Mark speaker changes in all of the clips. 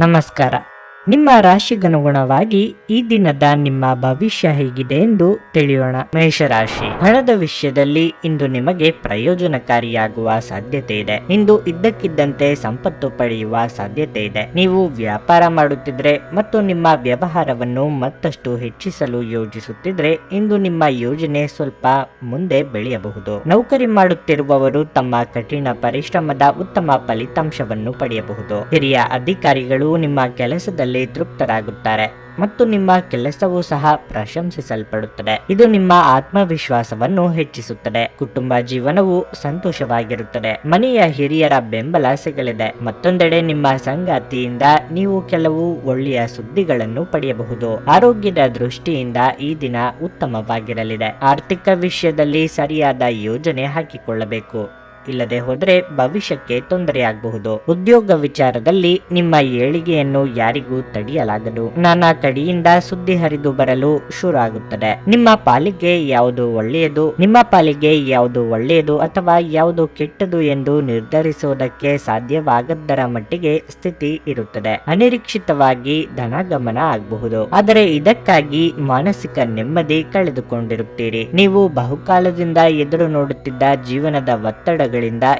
Speaker 1: ನಮಸ್ಕಾರ. ನಿಮ್ಮ ರಾಶಿಗನುಗುಣವಾಗಿ ಈ ದಿನದ ನಿಮ್ಮ ಭವಿಷ್ಯ ಹೇಗಿದೆ ಎಂದು ತಿಳಿಯೋಣ. ಮೇಷರಾಶಿ, ಹಣದ ವಿಷಯದಲ್ಲಿ ಇಂದು ನಿಮಗೆ ಪ್ರಯೋಜನಕಾರಿಯಾಗುವ ಸಾಧ್ಯತೆ ಇದೆ. ಇಂದು ಇದ್ದಕ್ಕಿದ್ದಂತೆ ಸಂಪತ್ತು ಪಡೆಯುವ ಸಾಧ್ಯತೆ ಇದೆ. ನೀವು ವ್ಯಾಪಾರ ಮಾಡುತ್ತಿದ್ರೆ ಮತ್ತು ನಿಮ್ಮ ವ್ಯವಹಾರವನ್ನು ಮತ್ತಷ್ಟು ಹೆಚ್ಚಿಸಲು ಯೋಜಿಸುತ್ತಿದ್ರೆ ಇಂದು ನಿಮ್ಮ ಯೋಜನೆ ಸ್ವಲ್ಪ ಮುಂದೆ ಬೆಳೆಯಬಹುದು. ನೌಕರಿ ಮಾಡುತ್ತಿರುವವರು ತಮ್ಮ ಕಠಿಣ ಪರಿಶ್ರಮದ ಉತ್ತಮ ಫಲಿತಾಂಶವನ್ನು ಪಡೆಯಬಹುದು. ಹಿರಿಯ ಅಧಿಕಾರಿಗಳು ನಿಮ್ಮ ಕೆಲಸದಲ್ಲಿ ತೃಪ್ತರಾಗುತ್ತಾರೆ ಮತ್ತು ನಿಮ್ಮ ಕೆಲಸವೂ ಸಹ ಪ್ರಶಂಸಿಸಲ್ಪಡುತ್ತದೆ. ಇದು ನಿಮ್ಮ ಆತ್ಮವಿಶ್ವಾಸವನ್ನು ಹೆಚ್ಚಿಸುತ್ತದೆ. ಕುಟುಂಬ ಜೀವನವು ಸಂತೋಷವಾಗಿರುತ್ತದೆ. ಮನೆಯ ಹಿರಿಯರ ಬೆಂಬಲ ಸಿಗಲಿದೆ. ಮತ್ತೊಂದೆಡೆ ನಿಮ್ಮ ಸಂಗಾತಿಯಿಂದ ನೀವು ಕೆಲವು ಒಳ್ಳೆಯ ಸುದ್ದಿಗಳನ್ನು ಪಡೆಯಬಹುದು. ಆರೋಗ್ಯದ ದೃಷ್ಟಿಯಿಂದ ಈ ದಿನ ಉತ್ತಮವಾಗಿರಲಿದೆ. ಆರ್ಥಿಕ ವಿಷಯದಲ್ಲಿ ಸರಿಯಾದ ಯೋಜನೆ ಹಾಕಿಕೊಳ್ಳಬೇಕು. ಇಲ್ಲದೆ ಹೋದರೆ ಭವಿಷ್ಯಕ್ಕೆ ತೊಂದರೆಯಾಗಬಹುದು. ಉದ್ಯೋಗ ವಿಚಾರದಲ್ಲಿ ನಿಮ್ಮ ಏಳಿಗೆಯನ್ನು ಯಾರಿಗೂ ತಡೆಯಲಾಗದು. ನಾನಾ ಕಡೆಯಿಂದ ಸುದ್ದಿ ಹರಿದು ಬರಲು ಶುರು ಆಗುತ್ತದೆ. ನಿಮ್ಮ ಪಾಲಿಗೆ ಯಾವುದು ಒಳ್ಳೆಯದು ಅಥವಾ ಯಾವುದು ಕೆಟ್ಟದು ಎಂದು ನಿರ್ಧರಿಸುವುದಕ್ಕೆ ಸಾಧ್ಯವಾಗದ್ದರ ಮಟ್ಟಿಗೆ ಸ್ಥಿತಿ ಇರುತ್ತದೆ. ಅನಿರೀಕ್ಷಿತವಾಗಿ ಧನಾಗಮನ ಆಗಬಹುದು. ಆದರೆ ಇದಕ್ಕಾಗಿ ಮಾನಸಿಕ ನೆಮ್ಮದಿ ಕಳೆದುಕೊಂಡಿರುತ್ತೀರಿ. ನೀವು ಬಹುಕಾಲದಿಂದ ಎದುರು ನೋಡುತ್ತಿದ್ದ ಜೀವನದ ಒತ್ತಡ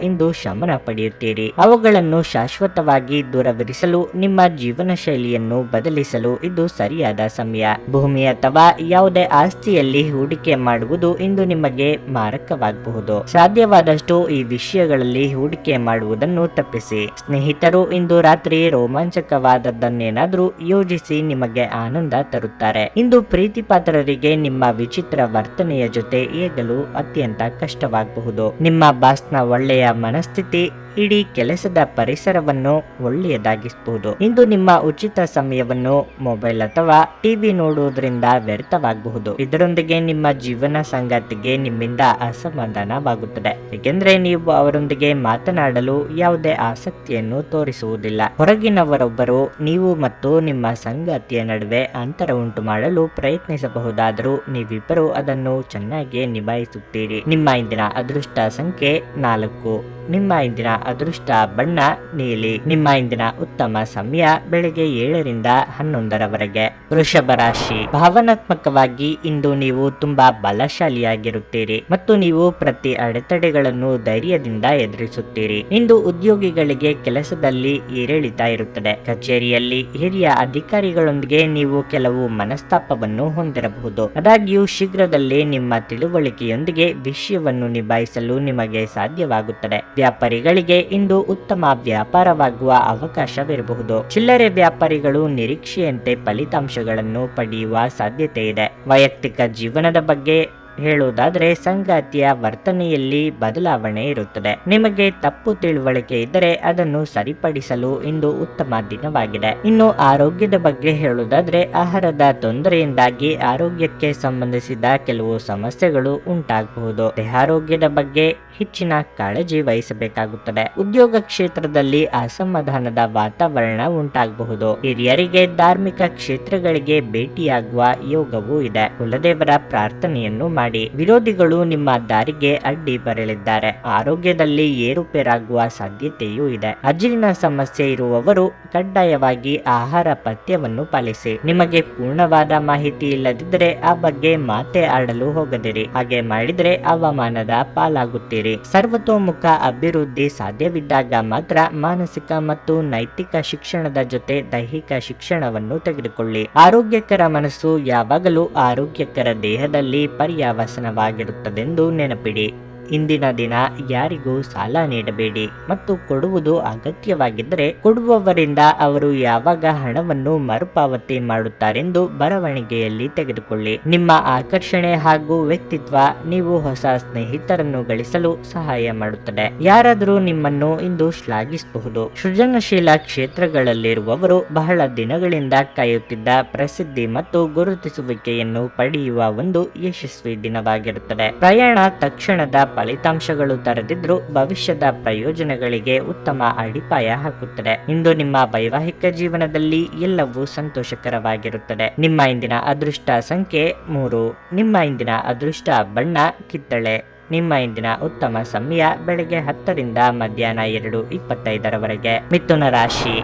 Speaker 1: ಇಂದು ಶಮನ ಪಡೆಯುತ್ತೀರಿ. ಅವುಗಳನ್ನು ಶಾಶ್ವತವಾಗಿ ದೂರವಿರಿಸಲು ನಿಮ್ಮ ಜೀವನ ಶೈಲಿಯನ್ನು ಬದಲಿಸಲು ಇದು ಸರಿಯಾದ ಸಮಯ. ಭೂಮಿ ಅಥವಾ ಯಾವುದೇ ಆಸ್ತಿಯಲ್ಲಿ ಹೂಡಿಕೆ ಮಾಡುವುದು ಇಂದು ನಿಮಗೆ ಮಾರಕವಾಗಬಹುದು. ಸಾಧ್ಯವಾದಷ್ಟು ಈ ವಿಷಯಗಳಲ್ಲಿ ಹೂಡಿಕೆ ಮಾಡುವುದನ್ನು ತಪ್ಪಿಸಿ. ಸ್ನೇಹಿತರು ಇಂದು ರಾತ್ರಿ ರೋಮಾಂಚಕವಾದದ್ದನ್ನೇನಾದ್ರೂ ಯೋಜಿಸಿ ನಿಮಗೆ ಆನಂದ ತರುತ್ತಾರೆ. ಇಂದು ಪ್ರೀತಿ ಪಾತ್ರರಿಗೆ ನಿಮ್ಮ ವಿಚಿತ್ರ ವರ್ತನೆಯ ಜೊತೆ ಏಗಲು ಅತ್ಯಂತ ಕಷ್ಟವಾಗಬಹುದು. ನಿಮ್ಮ ಬಾಸ್ನ ಒಳ್ಳೆಯ ಮನಸ್ಥಿತಿ ಇಡೀ ಕೆಲಸದ ಪರಿಸರವನ್ನು ಒಳ್ಳೆಯದಾಗಿಸಬಹುದು. ಇಂದು ನಿಮ್ಮ ಉಚಿತ ಸಮಯವನ್ನು ಮೊಬೈಲ್ ಅಥವಾ ಟಿವಿ ನೋಡುವುದರಿಂದ ವ್ಯರ್ಥವಾಗಬಹುದು. ಇದರೊಂದಿಗೆ ನಿಮ್ಮ ಜೀವನ ಸಂಗಾತಿಗೆ ನಿಮ್ಮಿಂದ ಅಸಮಾಧಾನವಾಗುತ್ತದೆ, ಏಕೆಂದರೆ ನೀವು ಅವರೊಂದಿಗೆ ಮಾತನಾಡಲು ಯಾವುದೇ ಆಸಕ್ತಿಯನ್ನು ತೋರಿಸುವುದಿಲ್ಲ. ಹೊರಗಿನವರೊಬ್ಬರು ನೀವು ಮತ್ತು ನಿಮ್ಮ ಸಂಗಾತಿಯ ನಡುವೆ ಅಂತರ ಉಂಟು ಮಾಡಲು ಪ್ರಯತ್ನಿಸಬಹುದಾದರೂ ನೀವಿಬ್ಬರು ಅದನ್ನು ಚೆನ್ನಾಗಿ ನಿಭಾಯಿಸುತ್ತೀರಿ. ನಿಮ್ಮ ಇಂದಿನ ಅದೃಷ್ಟ ಸಂಖ್ಯೆ 4. ನಿಮ್ಮ ಇಂದಿನ ಅದೃಷ್ಟ ಬಣ್ಣ ನೀಲಿ. ನಿಮ್ಮ ಇಂದಿನ ಉತ್ತಮ ಸಮಯ ಬೆಳಗ್ಗೆ 7 ರಿಂದ 11 ವೃಷಭ ರಾಶಿ, ಭಾವನಾತ್ಮಕವಾಗಿ ಇಂದು ನೀವು ತುಂಬಾ ಬಲಶಾಲಿಯಾಗಿರುತ್ತೀರಿ ಮತ್ತು ನೀವು ಪ್ರತಿ ಅಡೆತಡೆಗಳನ್ನು ಧೈರ್ಯದಿಂದ ಎದುರಿಸುತ್ತೀರಿ. ಇಂದು ಉದ್ಯೋಗಿಗಳಿಗೆ ಕೆಲಸದಲ್ಲಿ ಏರಿಳಿತ ಇರುತ್ತದೆ. ಕಚೇರಿಯಲ್ಲಿ ಹಿರಿಯ ಅಧಿಕಾರಿಗಳೊಂದಿಗೆ ನೀವು ಕೆಲವು ಮನಸ್ತಾಪವನ್ನು ಹೊಂದಿರಬಹುದು. ಆದಾಗ್ಯೂ ಶೀಘ್ರದಲ್ಲೇ ನಿಮ್ಮ ತಿಳುವಳಿಕೆಯೊಂದಿಗೆ ವಿಷಯವನ್ನು ನಿಭಾಯಿಸಲು ನಿಮಗೆ ಸಾಧ್ಯವಾಗುತ್ತದೆ. ವ್ಯಾಪಾರಿಗಳಿಗೆ ಇಂದು ಉತ್ತಮ ವ್ಯಾಪಾರವಾಗುವ ಅವಕಾಶವಿರಬಹುದು. ಚಿಲ್ಲರೆ ವ್ಯಾಪಾರಿಗಳು ನಿರೀಕ್ಷೆಯಂತೆ ಫಲಿತಾಂಶಗಳನ್ನು ಪಡೆಯುವ ಸಾಧ್ಯತೆ ಇದೆ. ವೈಯಕ್ತಿಕ ಜೀವನದ ಬಗ್ಗೆ ಹೇಳುವುದಾದರೆ ಸಂಗಾತಿಯ ವರ್ತನೆಯಲ್ಲಿ ಬದಲಾವಣೆ ಇರುತ್ತದೆ. ನಿಮಗೆ ತಪ್ಪು ತಿಳುವಳಿಕೆ ಇದ್ದರೆ ಅದನ್ನು ಸರಿಪಡಿಸಲು ಇಂದು ಉತ್ತಮ ದಿನವಾಗಿದೆ. ಇನ್ನು ಆರೋಗ್ಯದ ಬಗ್ಗೆ ಹೇಳುವುದಾದರೆ ಆಹಾರದ ತೊಂದರೆಯಿಂದಾಗಿ ಆರೋಗ್ಯಕ್ಕೆ ಸಂಬಂಧಿಸಿದ ಕೆಲವು ಸಮಸ್ಯೆಗಳು ಉಂಟಾಗಬಹುದು. ದೇಹಾರೋಗ್ಯದ ಬಗ್ಗೆ ಹೆಚ್ಚಿನ ಕಾಳಜಿ ವಹಿಸಬೇಕಾಗುತ್ತದೆ. ಉದ್ಯೋಗ ಕ್ಷೇತ್ರದಲ್ಲಿ ಅಸಮಾಧಾನದ ವಾತಾವರಣ ಉಂಟಾಗಬಹುದು. ಹಿರಿಯರಿಗೆ ಧಾರ್ಮಿಕ ಕ್ಷೇತ್ರಗಳಿಗೆ ಭೇಟಿಯಾಗುವ ಯೋಗವೂ ಇದೆ. ಕುಲದೇವರ ಪ್ರಾರ್ಥನೆಯನ್ನು ಮಾಡಿ. ವಿರೋಧಿಗಳು ನಿಮ್ಮ ದಾರಿಗೆ ಅಡ್ಡಿ ಬರಲಿದ್ದಾರೆ. ಆರೋಗ್ಯದಲ್ಲಿ ಏರುಪೇರಾಗುವ ಸಾಧ್ಯತೆಯೂ ಇದೆ. ಅಜೀರ್ಣ ಸಮಸ್ಯೆ ಇರುವವರು ಕಡ್ಡಾಯವಾಗಿ ಆಹಾರ ಪಥ್ಯವನ್ನು ಪಾಲಿಸಿ. ನಿಮಗೆ ಪೂರ್ಣವಾದ ಮಾಹಿತಿ ಇಲ್ಲದಿದ್ದರೆ ಆ ಬಗ್ಗೆ ಮಾತೆ ಆಡಲು ಹೋಗದಿರಿ. ಹಾಗೆ ಮಾಡಿದರೆ ಅವಮಾನದ ಪಾಲಾಗುತ್ತೀರಿ. ಸರ್ವತೋಮುಖ ಅಭಿವೃದ್ಧಿ ಸಾಧ್ಯವಿದ್ದಾಗ ಮಾತ್ರ ಮಾನಸಿಕ ಮತ್ತು ನೈತಿಕ ಶಿಕ್ಷಣದ ಜೊತೆ ದೈಹಿಕ ಶಿಕ್ಷಣವನ್ನು ತೆಗೆದುಕೊಳ್ಳಿ. ಆರೋಗ್ಯಕರ ಮನಸ್ಸು ಯಾವಾಗಲೂ ಆರೋಗ್ಯಕರ ದೇಹದಲ್ಲಿ ಪರ್ಯಾವಸನವಾಗಿರುತ್ತದೆಂದು ನೆನಪಿಡಿ. ಇಂದಿನ ದಿನ ಯಾರಿಗೂ ಸಾಲ ನೀಡಬೇಡಿ ಮತ್ತು ಕೊಡುವುದು ಅಗತ್ಯವಾಗಿದ್ದರೆ ಕೊಡುವವರಿಂದ ಅವರು ಯಾವಾಗ ಹಣವನ್ನು ಮರುಪಾವತಿ ಮಾಡುತ್ತಾರೆಂದು ಬರವಣಿಗೆಯಲ್ಲಿ ತೆಗೆದುಕೊಳ್ಳಿ. ನಿಮ್ಮ ಆಕರ್ಷಣೆ ಹಾಗೂ ವ್ಯಕ್ತಿತ್ವ ನೀವು ಹೊಸ ಸ್ನೇಹಿತರನ್ನು ಗಳಿಸಲು ಸಹಾಯ ಮಾಡುತ್ತದೆ. ಯಾರಾದರೂ ನಿಮ್ಮನ್ನು ಇಂದು ಶ್ಲಾಘಿಸಬಹುದು. ಸೃಜನಶೀಲ ಕ್ಷೇತ್ರಗಳಲ್ಲಿರುವವರು ಬಹಳ ದಿನಗಳಿಂದ ಕಾಯುತ್ತಿದ್ದ ಪ್ರಸಿದ್ಧಿ ಮತ್ತು ಗುರುತಿಸುವಿಕೆಯನ್ನು ಪಡೆಯುವ ಒಂದು ಯಶಸ್ವಿ ದಿನವಾಗಿರುತ್ತದೆ. ಪ್ರಯಾಣ ತಕ್ಷಣದ ಫಲಿತಾಂಶಗಳು ತರದಿದ್ರೂ ಭವಿಷ್ಯದ ಪ್ರಯೋಜನಗಳಿಗೆ ಉತ್ತಮ ಅಡಿಪಾಯ ಹಾಕುತ್ತದೆ. ಇಂದು ನಿಮ್ಮ ವೈವಾಹಿಕ ಜೀವನದಲ್ಲಿ ಎಲ್ಲವೂ ಸಂತೋಷಕರವಾಗಿರುತ್ತದೆ. ನಿಮ್ಮ ಇಂದಿನ ಅದೃಷ್ಟ ಸಂಖ್ಯೆ 3. ನಿಮ್ಮ ಇಂದಿನ ಅದೃಷ್ಟ ಬಣ್ಣ ಕಿತ್ತಳೆ. ನಿಮ್ಮ ಇಂದಿನ ಉತ್ತಮ ಸಮಯ ಬೆಳಗ್ಗೆ 10 ರಿಂದ ಮಧ್ಯಾಹ್ನ 2:25 ಮಿಥುನ ರಾಶಿ,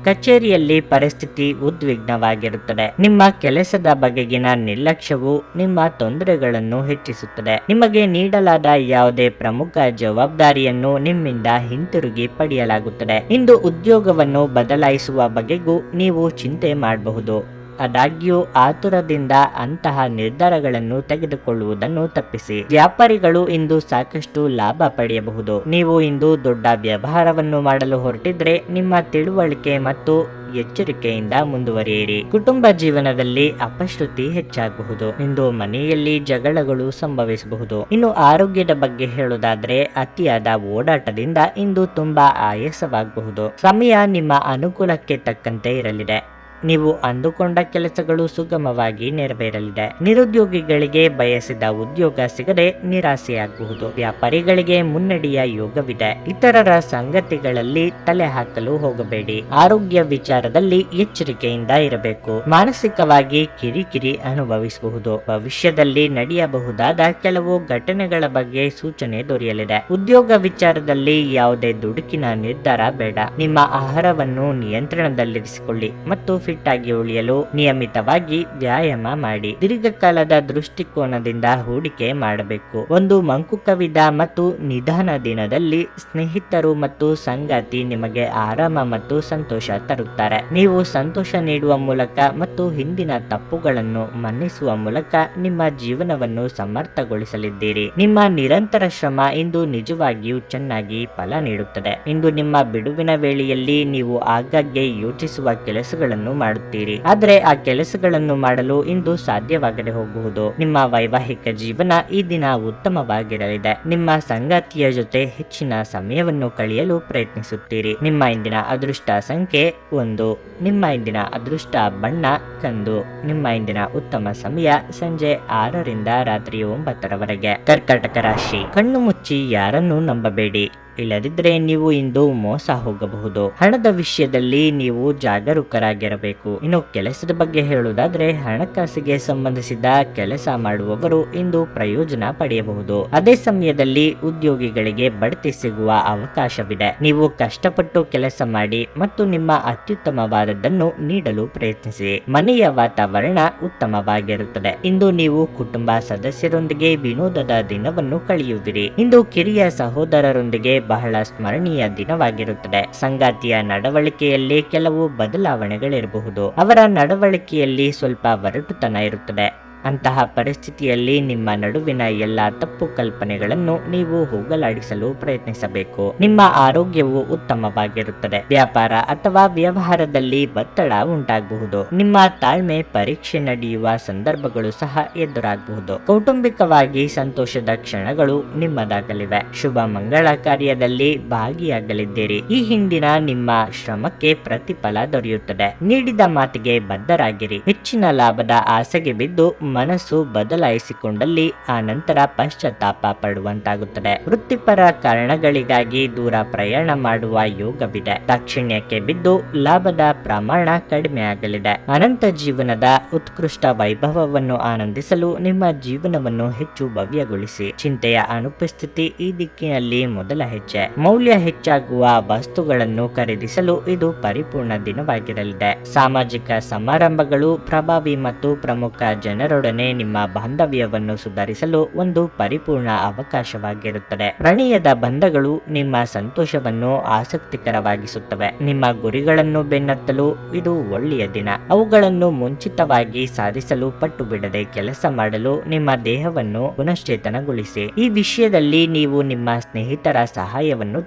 Speaker 1: ಕಚೇರಿಯಲ್ಲಿ ಪರಿಸ್ಥಿತಿ ಉದ್ವಿಗ್ನವಾಗಿರುತ್ತದೆ. ನಿಮ್ಮ ಕೆಲಸದ ಬಗೆಗಿನ ನಿರ್ಲಕ್ಷ್ಯವು ನಿಮ್ಮ ತೊಂದರೆಗಳನ್ನು ಹೆಚ್ಚಿಸುತ್ತದೆ. ನಿಮಗೆ ನೀಡಲಾದ ಯಾವುದೇ ಪ್ರಮುಖ ಜವಾಬ್ದಾರಿಯನ್ನು ನಿಮ್ಮಿಂದ ಹಿಂತಿರುಗಿ ಪಡೆಯಲಾಗುತ್ತದೆ. ಇಂದು ಉದ್ಯೋಗವನ್ನು ಬದಲಾಯಿಸುವ ಬಗೆಗೂ ನೀವು ಚಿಂತೆ ಮಾಡಬಹುದು. ಆದಾಗ್ಯೂ ಆತುರದಿಂದ ಅಂತಹ ನಿರ್ಧಾರಗಳನ್ನು ತೆಗೆದುಕೊಳ್ಳುವುದನ್ನು ತಪ್ಪಿಸಿ. ವ್ಯಾಪಾರಿಗಳು ಇಂದು ಸಾಕಷ್ಟು ಲಾಭ ಪಡೆಯಬಹುದು. ನೀವು ಇಂದು ದೊಡ್ಡ ವ್ಯವಹಾರವನ್ನು ಮಾಡಲು ಹೊರಟಿದ್ರೆ ನಿಮ್ಮ ತಿಳುವಳಿಕೆ ಮತ್ತು ಎಚ್ಚರಿಕೆಯಿಂದ ಮುಂದುವರಿಯಿರಿ. ಕುಟುಂಬ ಜೀವನದಲ್ಲಿ ಅಪಶ್ರುತಿ ಹೆಚ್ಚಾಗಬಹುದು. ಇಂದು ಮನೆಯಲ್ಲಿ ಜಗಳಗಳು ಸಂಭವಿಸಬಹುದು. ಇನ್ನು ಆರೋಗ್ಯದ ಬಗ್ಗೆ ಹೇಳುವುದಾದ್ರೆ ಅತಿಯಾದ ಓಡಾಟದಿಂದ ಇಂದು ತುಂಬಾ ಆಯಾಸವಾಗಬಹುದು. ಸಮಯ ನಿಮ್ಮ ಅನುಕೂಲಕ್ಕೆ ತಕ್ಕಂತೆ ಇರಲಿದೆ. ನೀವು ಅಂದುಕೊಂಡ ಕೆಲಸಗಳು ಸುಗಮವಾಗಿ ನೆರವೇರಲಿದೆ. ನಿರುದ್ಯೋಗಿಗಳಿಗೆ ಬಯಸಿದ ಉದ್ಯೋಗ ಸಿಗದೆ ನಿರಾಸೆಯಾಗಬಹುದು. ವ್ಯಾಪಾರಿಗಳಿಗೆ ಮುನ್ನಡೆಯ ಯೋಗವಿದೆ. ಇತರರ ಸಂಗತಿಗಳಲ್ಲಿ ತಲೆ ಹಾಕಲು ಹೋಗಬೇಡಿ. ಆರೋಗ್ಯ ವಿಚಾರದಲ್ಲಿ ಎಚ್ಚರಿಕೆಯಿಂದ ಇರಬೇಕು. ಮಾನಸಿಕವಾಗಿ ಕಿರಿಕಿರಿ ಅನುಭವಿಸಬಹುದು. ಭವಿಷ್ಯದಲ್ಲಿ ನಡೆಯಬಹುದಾದ ಕೆಲವು ಘಟನೆಗಳ ಬಗ್ಗೆ ಸೂಚನೆ ದೊರೆಯಲಿದೆ. ಉದ್ಯೋಗ ವಿಚಾರದಲ್ಲಿ ಯಾವುದೇ ದುಡುಕಿನ ನಿರ್ಧಾರ ಬೇಡ. ನಿಮ್ಮ ಆಹಾರವನ್ನು ನಿಯಂತ್ರಣದಲ್ಲಿರಿಸಿಕೊಳ್ಳಿ ಮತ್ತು ಫಿಟ್ ಆಗಿ ಉಳಿಯಲು ನಿಯಮಿತವಾಗಿ ವ್ಯಾಯಾಮ ಮಾಡಿ. ದೀರ್ಘಕಾಲದ ದೃಷ್ಟಿಕೋನದಿಂದ ಹೂಡಿಕೆ ಮಾಡಬೇಕು. ಒಂದು ಮಂಕು ಕವಿದ ಮತ್ತು ನಿಧಾನ ದಿನದಲ್ಲಿ ಸ್ನೇಹಿತರು ಮತ್ತು ಸಂಗಾತಿ ನಿಮಗೆ ಆರಾಮ ಮತ್ತು ಸಂತೋಷ ತರುತ್ತಾರೆ. ನೀವು ಸಂತೋಷ ನೀಡುವ ಮೂಲಕ ಮತ್ತು ಹಿಂದಿನ ತಪ್ಪುಗಳನ್ನು ಮನ್ನಿಸುವ ಮೂಲಕ ನಿಮ್ಮ ಜೀವನವನ್ನು ಸಮರ್ಥಗೊಳಿಸಲಿದ್ದೀರಿ. ನಿಮ್ಮ ನಿರಂತರ ಶ್ರಮ ಇಂದು ನಿಜವಾಗಿಯೂ ಚೆನ್ನಾಗಿ ಫಲ ನೀಡುತ್ತದೆ. ಇಂದು ನಿಮ್ಮ ಬಿಡುವಿನ ವೇಳೆಯಲ್ಲಿ ನೀವು ಆಗಾಗ್ಗೆ ಯೋಚಿಸುವ ಕೆಲಸಗಳನ್ನು ಮಾಡುತ್ತೀರಿ. ಆದರೆ ಆ ಕೆಲಸಗಳನ್ನು ಮಾಡಲು ಇಂದು ಸಾಧ್ಯವಾಗದೆ ಹೋಗಬಹುದು. ನಿಮ್ಮ ವೈವಾಹಿಕ ಜೀವನ ಈ ದಿನ ಉತ್ತಮವಾಗಿರಲಿದೆ. ನಿಮ್ಮ ಸಂಗಾತಿಯ ಜೊತೆ ಹೆಚ್ಚಿನ ಸಮಯವನ್ನು ಕಳೆಯಲು ಪ್ರಯತ್ನಿಸುತ್ತೀರಿ. ನಿಮ್ಮ ಇಂದಿನ ಅದೃಷ್ಟ ಸಂಖ್ಯೆ 1. ನಿಮ್ಮ ಇಂದಿನ ಅದೃಷ್ಟ ಬಣ್ಣ ಕಂದು. ನಿಮ್ಮ ಇಂದಿನ ಉತ್ತಮ ಸಮಯ ಸಂಜೆ 6 ರಿಂದ ರಾತ್ರಿ 9 ರವರೆಗೆ. ಕರ್ಕಾಟಕ ರಾಶಿ. ಕಣ್ಣು ಮುಚ್ಚಿ ಯಾರನ್ನೂ ನಂಬಬೇಡಿ. ಇಲ್ಲದಿದ್ದರೆ ನೀವು ಇಂದು ಮೋಸ ಹೋಗಬಹುದು. ಹಣದ ವಿಷಯದಲ್ಲಿ ನೀವು ಜಾಗರೂಕರಾಗಿರಬೇಕು. ಇನ್ನು ಕೆಲಸದ ಬಗ್ಗೆ ಹೇಳುವುದಾದ್ರೆ ಹಣಕಾಸಿಗೆ ಸಂಬಂಧಿಸಿದ ಕೆಲಸ ಮಾಡುವವರು ಇಂದು ಪ್ರಯೋಜನ ಪಡೆಯಬಹುದು. ಅದೇ ಸಮಯದಲ್ಲಿ ಉದ್ಯೋಗಿಗಳಿಗೆ ಬಡ್ತಿ ಸಿಗುವ ಅವಕಾಶವಿದೆ. ನೀವು ಕಷ್ಟಪಟ್ಟು ಕೆಲಸ ಮಾಡಿ ಮತ್ತು ನಿಮ್ಮ ಅತ್ಯುತ್ತಮವಾದದ್ದನ್ನು ನೀಡಲು ಪ್ರಯತ್ನಿಸಿ. ಮನೆಯ ವಾತಾವರಣ ಉತ್ತಮವಾಗಿರುತ್ತದೆ. ಇಂದು ನೀವು ಕುಟುಂಬ ಸದಸ್ಯರೊಂದಿಗೆ ವಿನೋದದ ದಿನವನ್ನು ಕಳೆಯುವಿರಿ. ಇಂದು ಕಿರಿಯ ಸಹೋದರರೊಂದಿಗೆ ಬಹಳ ಸ್ಮರಣೀಯ ದಿನವಾಗಿರುತ್ತದೆ. ಸಂಗಾತಿಯ ನಡವಳಿಕೆಯಲ್ಲಿ ಕೆಲವು ಬದಲಾವಣೆಗಳಿರಬಹುದು. ಅವರ ನಡವಳಿಕೆಯಲ್ಲಿ ಸ್ವಲ್ಪ ಒರಟುತನ ಇರುತ್ತದೆ. ಅಂತಹ ಪರಿಸ್ಥಿತಿಯಲ್ಲಿ ನಿಮ್ಮ ನಡುವಿನ ಎಲ್ಲಾ ತಪ್ಪು ಕಲ್ಪನೆಗಳನ್ನು ನೀವು ಹೋಗಲಾಡಿಸಲು ಪ್ರಯತ್ನಿಸಬೇಕು. ನಿಮ್ಮ ಆರೋಗ್ಯವು ಉತ್ತಮವಾಗಿರುತ್ತದೆ. ವ್ಯಾಪಾರ ಅಥವಾ ವ್ಯವಹಾರದಲ್ಲಿ ಒತ್ತಡ ಉಂಟಾಗಬಹುದು. ನಿಮ್ಮ ತಾಳ್ಮೆ ಪರೀಕ್ಷೆ ನಡೆಯುವ ಸಂದರ್ಭಗಳು ಸಹ ಎದುರಾಗಬಹುದು. ಕೌಟುಂಬಿಕವಾಗಿ ಸಂತೋಷದ ಕ್ಷಣಗಳು ನಿಮ್ಮದಾಗಲಿವೆ. ಶುಭ ಮಂಗಳ ಕಾರ್ಯದಲ್ಲಿ ಭಾಗಿಯಾಗಲಿದ್ದೀರಿ. ಈ ಹಿಂದಿನ ನಿಮ್ಮ ಶ್ರಮಕ್ಕೆ ಪ್ರತಿಫಲ ದೊರೆಯುತ್ತದೆ. ನೀಡಿದ ಮಾತಿಗೆ ಬದ್ಧರಾಗಿರಿ. ಹೆಚ್ಚಿನ ಲಾಭದ ಆಸೆಗೆ ಬಿದ್ದು ಮನಸ್ಸು ಬದಲಾಯಿಸಿಕೊಂಡಲ್ಲಿ ಆ ನಂತರ ಪಶ್ಚಾತ್ತಾಪ ಪಡುವಂತಾಗುತ್ತದೆ. ವೃತ್ತಿಪರ ಕಾರಣಗಳಿಗಾಗಿ ದೂರ ಪ್ರಯಾಣ ಮಾಡುವ ಯೋಗವಿದೆ. ದಾಕ್ಷಿಣ್ಯಕ್ಕೆ ಬಿದ್ದು ಲಾಭದ ಪ್ರಮಾಣ ಕಡಿಮೆ ಆಗಲಿದೆ. ಅನಂತ ಜೀವನದ ಉತ್ಕೃಷ್ಟ ವೈಭವವನ್ನು ಆನಂದಿಸಲು ನಿಮ್ಮ ಜೀವನವನ್ನು ಹೆಚ್ಚು ಭವ್ಯಗೊಳಿಸಿ. ಚಿಂತೆಯ ಅನುಪಸ್ಥಿತಿ ಈ ದಿಕ್ಕಿನಲ್ಲಿ ಮೊದಲ ಹೆಜ್ಜೆ. ಮೌಲ್ಯ ಹೆಚ್ಚಾಗುವ ವಸ್ತುಗಳನ್ನು ಖರೀದಿಸಲು ಇದು ಪರಿಪೂರ್ಣ ದಿನವಾಗಿರಲಿದೆ. ಸಾಮಾಜಿಕ ಸಮಾರಂಭಗಳು ಪ್ರಭಾವಿ ಮತ್ತು ಪ್ರಮುಖ ಜನರೊಡನೆ ನಿಮ್ಮ ಬಾಂಧವ್ಯವನ್ನು ಸುಧಾರಿಸಲು ಒಂದು ಪರಿಪೂರ್ಣ ಅವಕಾಶವಾಗಿರುತ್ತದೆ. ಪ್ರಣಯದ ಬಂಧಗಳು ನಿಮ್ಮ ಸಂತೋಷವನ್ನು ಆಸಕ್ತಿಕರವಾಗಿಸುತ್ತವೆ. ನಿಮ್ಮ ಗುರಿಗಳನ್ನು ಬೆನ್ನತ್ತಲು ಇದು ಒಳ್ಳೆಯ ದಿನ. ಅವುಗಳನ್ನು ಮುಂಚಿತವಾಗಿ ಸಾಧಿಸಲು ಪಟ್ಟು ಬಿಡದೆ ಕೆಲಸ ಮಾಡಲು ನಿಮ್ಮ ದೇಹವನ್ನು ಪುನಶ್ಚೇತನಗೊಳಿಸಿ. ಈ ವಿಷಯದಲ್ಲಿ ನೀವು ನಿಮ್ಮ ಸ್ನೇಹಿತರ ಸಹಾಯವನ್ನು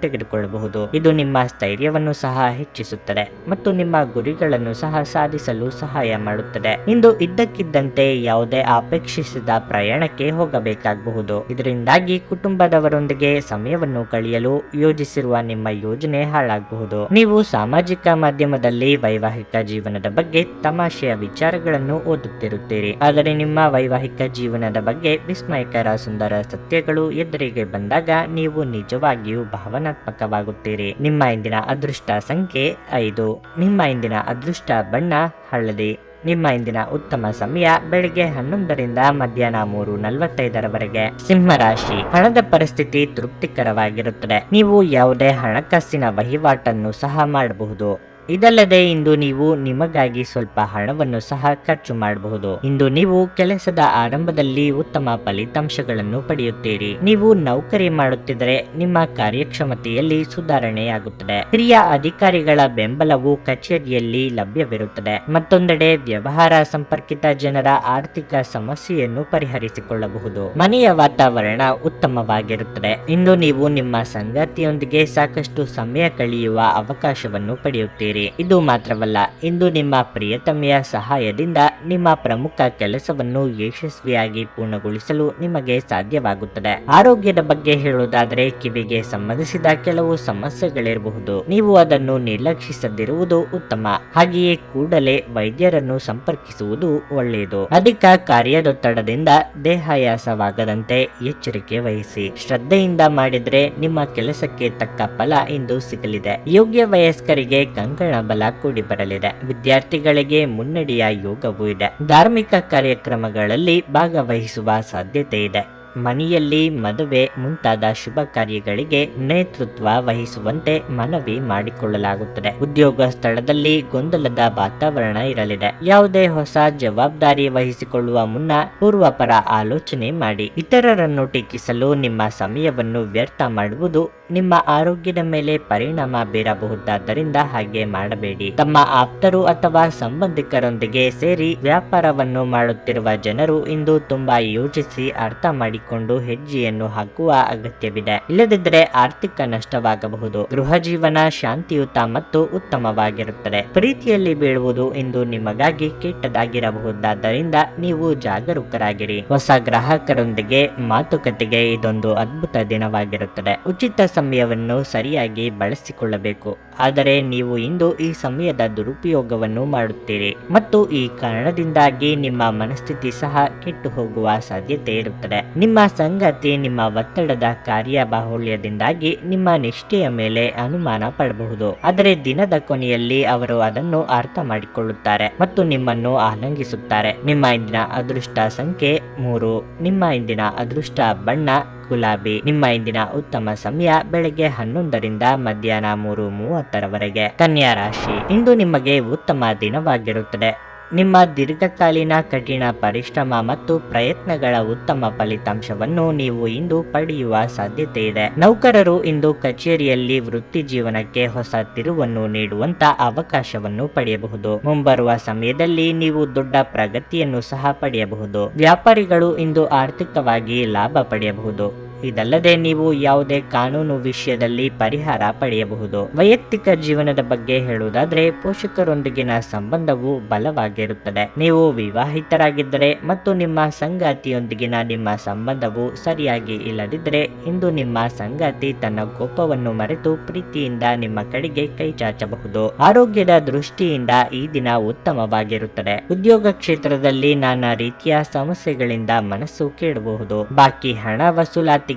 Speaker 1: ತೆಗೆದುಕೊಳ್ಳಬಹುದು. ಇದು ನಿಮ್ಮ ಸ್ಥೈರ್ಯವನ್ನು ಸಹ ಹೆಚ್ಚಿಸುತ್ತದೆ ಮತ್ತು ನಿಮ್ಮ ಗುರಿಗಳನ್ನು ಸಹ ಸಾಧಿಸಲು ಸಹಾಯ ಮಾಡುತ್ತದೆ. ಇಂದು ಇದ್ದಕ್ಕಿದ್ದಂತೆ ಯಾವುದೇ ಅಪೇಕ್ಷಿಸಿದ ಪ್ರಯಾಣಕ್ಕೆ ಹೋಗಬೇಕಾಗಬಹುದು. ಇದರಿಂದಾಗಿ ಕುಟುಂಬದವರೊಂದಿಗೆ ಸಮಯವನ್ನು ಕಳೆಯಲು ಯೋಜಿಸಿರುವ ನಿಮ್ಮ ಯೋಜನೆ ಹಾಳಾಗಬಹುದು. ನೀವು ಸಾಮಾಜಿಕ ಮಾಧ್ಯಮದಲ್ಲಿ ವೈವಾಹಿಕ ಜೀವನದ ಬಗ್ಗೆ ತಮಾಷೆಯ ವಿಚಾರಗಳನ್ನು ಓದುತ್ತಿರುತ್ತೀರಿ. ಆದರೆ ನಿಮ್ಮ ವೈವಾಹಿಕ ಜೀವನದ ಬಗ್ಗೆ ವಿಸ್ಮಯಕರ ಸುಂದರ ಸತ್ಯಗಳು ಎದುರಿಗೆ ಬಂದಾಗ ನೀವು ನಿಜವಾಗಿಯೂ ಭಾವನಾತ್ಮಕವಾಗುತ್ತೀರಿ. ನಿಮ್ಮ ಇಂದಿನ ಅದೃಷ್ಟ ಸಂಖ್ಯೆ 5. ನಿಮ್ಮ ಇಂದಿನ ಅದೃಷ್ಟ ಬಣ್ಣ ಹಳದಿ. ನಿಮ್ಮ ಇಂದಿನ ಉತ್ತಮ ಸಮಯ ಬೆಳಿಗ್ಗೆ 11 ರಿಂದ ಮಧ್ಯಾಹ್ನ 3:45 ರವರೆಗೆ. ಸಿಂಹರಾಶಿ. ಹಣದ ಪರಿಸ್ಥಿತಿ ತೃಪ್ತಿಕರವಾಗಿರುತ್ತದೆ. ನೀವು ಯಾವುದೇ ಹಣಕಾಸಿನ ವಹಿವಾಟನ್ನು ಸಹ ಮಾಡಬಹುದು. ಇದಲ್ಲದೆ ಇಂದು ನೀವು ನಿಮಗಾಗಿ ಸ್ವಲ್ಪ ಹಣವನ್ನು ಸಹ ಖರ್ಚು ಮಾಡಬಹುದು. ಇಂದು ನೀವು ಕೆಲಸದ ಆರಂಭದಲ್ಲಿ ಉತ್ತಮ ಫಲಿತಾಂಶಗಳನ್ನು ಪಡೆಯುತ್ತೀರಿ. ನೀವು ನೌಕರಿ ಮಾಡುತ್ತಿದ್ದರೆ ನಿಮ್ಮ ಕಾರ್ಯಕ್ಷಮತೆಯಲ್ಲಿ ಸುಧಾರಣೆಯಾಗುತ್ತದೆ. ಹಿರಿಯ ಅಧಿಕಾರಿಗಳ ಬೆಂಬಲವು ಕಚೇರಿಯಲ್ಲಿ ಲಭ್ಯವಿರುತ್ತದೆ. ಮತ್ತೊಂದೆಡೆ ವ್ಯವಹಾರ ಸಂಪರ್ಕಿತ ಜನರ ಆರ್ಥಿಕ ಸಮಸ್ಯೆಯನ್ನು ಪರಿಹರಿಸಿಕೊಳ್ಳಬಹುದು. ಮನೆಯ ವಾತಾವರಣ ಉತ್ತಮವಾಗಿರುತ್ತದೆ. ಇಂದು ನೀವು ನಿಮ್ಮ ಸಂಗಾತಿಯೊಂದಿಗೆ ಸಾಕಷ್ಟು ಸಮಯ ಕಳೆಯುವ ಅವಕಾಶವನ್ನು ಪಡೆಯುತ್ತೀರಿ. ಇದು ಮಾತ್ರವಲ್ಲ, ಇಂದು ನಿಮ್ಮ ಪ್ರಿಯತಮೆಯ ಸಹಾಯದಿಂದ ನಿಮ್ಮ ಪ್ರಮುಖ ಕೆಲಸವನ್ನು ಯಶಸ್ವಿಯಾಗಿ ಪೂರ್ಣಗೊಳಿಸಲು ನಿಮಗೆ ಸಾಧ್ಯವಾಗುತ್ತದೆ. ಆರೋಗ್ಯದ ಬಗ್ಗೆ ಹೇಳುವುದಾದರೆ ಕಿವಿಗೆ ಸಂಬಂಧಿಸಿದ ಕೆಲವು ಸಮಸ್ಯೆಗಳಿರಬಹುದು. ನೀವು ಅದನ್ನು ನಿರ್ಲಕ್ಷಿಸದಿರುವುದು ಉತ್ತಮ. ಹಾಗೆಯೇ ಕೂಡಲೇ ವೈದ್ಯರನ್ನು ಸಂಪರ್ಕಿಸುವುದು ಒಳ್ಳೆಯದು. ಅಧಿಕ ಕಾರ್ಯದೊತ್ತಡದಿಂದ ದೇಹಾಯಾಸವಾಗದಂತೆ ಎಚ್ಚರಿಕೆ ವಹಿಸಿ. ಶ್ರದ್ಧೆಯಿಂದ ಮಾಡಿದ್ರೆ ನಿಮ್ಮ ಕೆಲಸಕ್ಕೆ ತಕ್ಕ ಫಲ ಇಂದು ಸಿಗಲಿದೆ. ಯೋಗ್ಯ ವಯಸ್ಕರಿಗೆ ಕಂಕಣ ಬಲ ಕೂಡಿ ಬರಲಿದೆ. ವಿದ್ಯಾರ್ಥಿಗಳಿಗೆ ಮುನ್ನಡೆಯ ಯೋಗವೂ ಇದೆ. ಧಾರ್ಮಿಕ ಕಾರ್ಯಕ್ರಮಗಳಲ್ಲಿ ಭಾಗವಹಿಸುವ ಸಾಧ್ಯತೆ ಇದೆ. ಮನೆಯಲ್ಲಿ ಮದುವೆ ಮುಂತಾದ ಶುಭ ಕಾರ್ಯಗಳಿಗೆ ನೇತೃತ್ವ ವಹಿಸುವಂತೆ ಮನವಿ ಮಾಡಿಕೊಳ್ಳಲಾಗುತ್ತದೆ. ಉದ್ಯೋಗ ಸ್ಥಳದಲ್ಲಿ ಗೊಂದಲದ ವಾತಾವರಣ ಇರಲಿದೆ. ಯಾವುದೇ ಹೊಸ ಜವಾಬ್ದಾರಿ ವಹಿಸಿಕೊಳ್ಳುವ ಮುನ್ನ ಪೂರ್ವಪರ ಆಲೋಚನೆ ಮಾಡಿ. ಇತರರನ್ನು ಟೀಕಿಸಲು ನಿಮ್ಮ ಸಮಯವನ್ನು ವ್ಯರ್ಥ ಮಾಡುವುದು ನಿಮ್ಮ ಆರೋಗ್ಯದ ಮೇಲೆ ಪರಿಣಾಮ ಬೀರಬಹುದಾದ್ದರಿಂದ ಹಾಗೆ ಮಾಡಬೇಡಿ. ತಮ್ಮ ಆಪ್ತರು ಅಥವಾ ಸಂಬಂಧಿಕರೊಂದಿಗೆ ಸೇರಿ ವ್ಯಾಪಾರವನ್ನು ಮಾಡುತ್ತಿರುವ ಜನರು ಇಂದು ತುಂಬಾ ಯೋಚಿಸಿ ಅರ್ಥ ಮಾಡಿಕೊಂಡು ಹೆಜ್ಜೆಯನ್ನು ಹಾಕುವ ಅಗತ್ಯವಿದೆ. ಇಲ್ಲದಿದ್ದರೆ ಆರ್ಥಿಕ ನಷ್ಟವಾಗಬಹುದು. ಗೃಹ ಜೀವನ ಶಾಂತಿಯುತ ಮತ್ತು ಉತ್ತಮವಾಗಿರುತ್ತದೆ. ಪ್ರೀತಿಯಲ್ಲಿ ಬೀಳುವುದು ಇಂದು ನಿಮಗಾಗಿ ಕೆಟ್ಟದಾಗಿರಬಹುದಾದ್ದರಿಂದ ನೀವು ಜಾಗರೂಕರಾಗಿರಿ. ಹೊಸ ಗ್ರಾಹಕರೊಂದಿಗೆ ಮಾತುಕತೆಗೆ ಇದೊಂದು ಅದ್ಭುತ ದಿನವಾಗಿರುತ್ತದೆ. ಉಚಿತ ಸಮಯವನ್ನು ಸರಿಯಾಗಿ ಬಳಸಿಕೊಳ್ಳಬೇಕು. ಆದರೆ ನೀವು ಇಂದು ಈ ಸಮಯದ ದುರುಪಯೋಗವನ್ನು ಮಾಡುತ್ತೀರಿ ಮತ್ತು ಈ ಕಾರಣದಿಂದಾಗಿ ನಿಮ್ಮ ಮನಸ್ಥಿತಿ ಸಹ ಕೆಟ್ಟು ಹೋಗುವ ಸಾಧ್ಯತೆ ಇರುತ್ತದೆ. ನಿಮ್ಮ ಸಂಗಾತಿ ನಿಮ್ಮ ಒತ್ತಡದ ಕಾರ್ಯಬಾಹುಳ್ಯದಿಂದಾಗಿ ನಿಮ್ಮ ನಿಷ್ಠೆಯ ಮೇಲೆ ಅನುಮಾನ ಪಡಬಹುದು. ಆದರೆ ದಿನದ ಕೊನೆಯಲ್ಲಿ ಅವರು ಅದನ್ನು ಅರ್ಥ ಮಾಡಿಕೊಳ್ಳುತ್ತಾರೆ ಮತ್ತು ನಿಮ್ಮನ್ನು ಆನಂದಿಸುತ್ತಾರೆ. ನಿಮ್ಮ ಇಂದಿನ ಅದೃಷ್ಟ ಸಂಖ್ಯೆ 3. ನಿಮ್ಮ ಇಂದಿನ ಅದೃಷ್ಟ ಬಣ್ಣ ಗುಲಾಬಿ. ನಿಮ್ಮ ಇಂದಿನ ಉತ್ತಮ ಸಮಯ ಬೆಳಗ್ಗೆ 11ರಿಂದ ಮಧ್ಯಾಹ್ನ 3:30ರವರೆಗೆ. ಕನ್ಯಾ ರಾಶಿ, ಇಂದು ನಿಮಗೆ ಉತ್ತಮ ದಿನವಾಗಿರುತ್ತದೆ. ನಿಮ್ಮ ದೀರ್ಘಕಾಲೀನ ಕಠಿಣ ಪರಿಶ್ರಮ ಮತ್ತು ಪ್ರಯತ್ನಗಳ ಉತ್ತಮ ಫಲಿತಾಂಶವನ್ನು ನೀವು ಇಂದು ಪಡೆಯುವ ಸಾಧ್ಯತೆ ಇದೆ. ನೌಕರರು ಇಂದು ಕಚೇರಿಯಲ್ಲಿ ವೃತ್ತಿ ಜೀವನಕ್ಕೆ ಹೊಸ ತಿರುವನ್ನು ನೀಡುವಂತ ಅವಕಾಶವನ್ನು ಪಡೆಯಬಹುದು. ಮುಂಬರುವ ಸಮಯದಲ್ಲಿ ನೀವು ದೊಡ್ಡ ಪ್ರಗತಿಯನ್ನು ಸಹ ಪಡೆಯಬಹುದು. ವ್ಯಾಪಾರಿಗಳು ಇಂದು ಆರ್ಥಿಕವಾಗಿ ಲಾಭ ಪಡೆಯಬಹುದು. ಇದಲ್ಲದೆ ನೀವು ಯಾವುದೇ ಕಾನೂನು ವಿಷಯದಲ್ಲಿ ಪರಿಹಾರ ಪಡೆಯಬಹುದು. ವೈಯಕ್ತಿಕ ಜೀವನದ ಬಗ್ಗೆ ಹೇಳುವುದಾದ್ರೆ ಪೋಷಕರೊಂದಿಗಿನ ಸಂಬಂಧವು ಬಲವಾಗಿರುತ್ತದೆ. ನೀವು ವಿವಾಹಿತರಾಗಿದ್ದರೆ ಮತ್ತು ನಿಮ್ಮ ಸಂಗಾತಿಯೊಂದಿಗಿನ ನಿಮ್ಮ ಸಂಬಂಧವು ಸರಿಯಾಗಿ ಇಲ್ಲದಿದ್ದರೆ ಇಂದು ನಿಮ್ಮ ಸಂಗಾತಿ ತನ್ನ ಕೋಪವನ್ನು ಮರೆತು ಪ್ರೀತಿಯಿಂದ ನಿಮ್ಮ ಕಡೆಗೆ ಕೈ ಚಾಚಬಹುದು. ಆರೋಗ್ಯದ ದೃಷ್ಟಿಯಿಂದ ಈ ದಿನ ಉತ್ತಮವಾಗಿರುತ್ತದೆ. ಉದ್ಯೋಗ ಕ್ಷೇತ್ರದಲ್ಲಿ ನಾನಾ ರೀತಿಯ ಸಮಸ್ಯೆಗಳಿಂದ ಮನಸ್ಸು ಕೆಡಬಹುದು. ಬಾಕಿ ಹಣ ವಸೂಲಾತಿ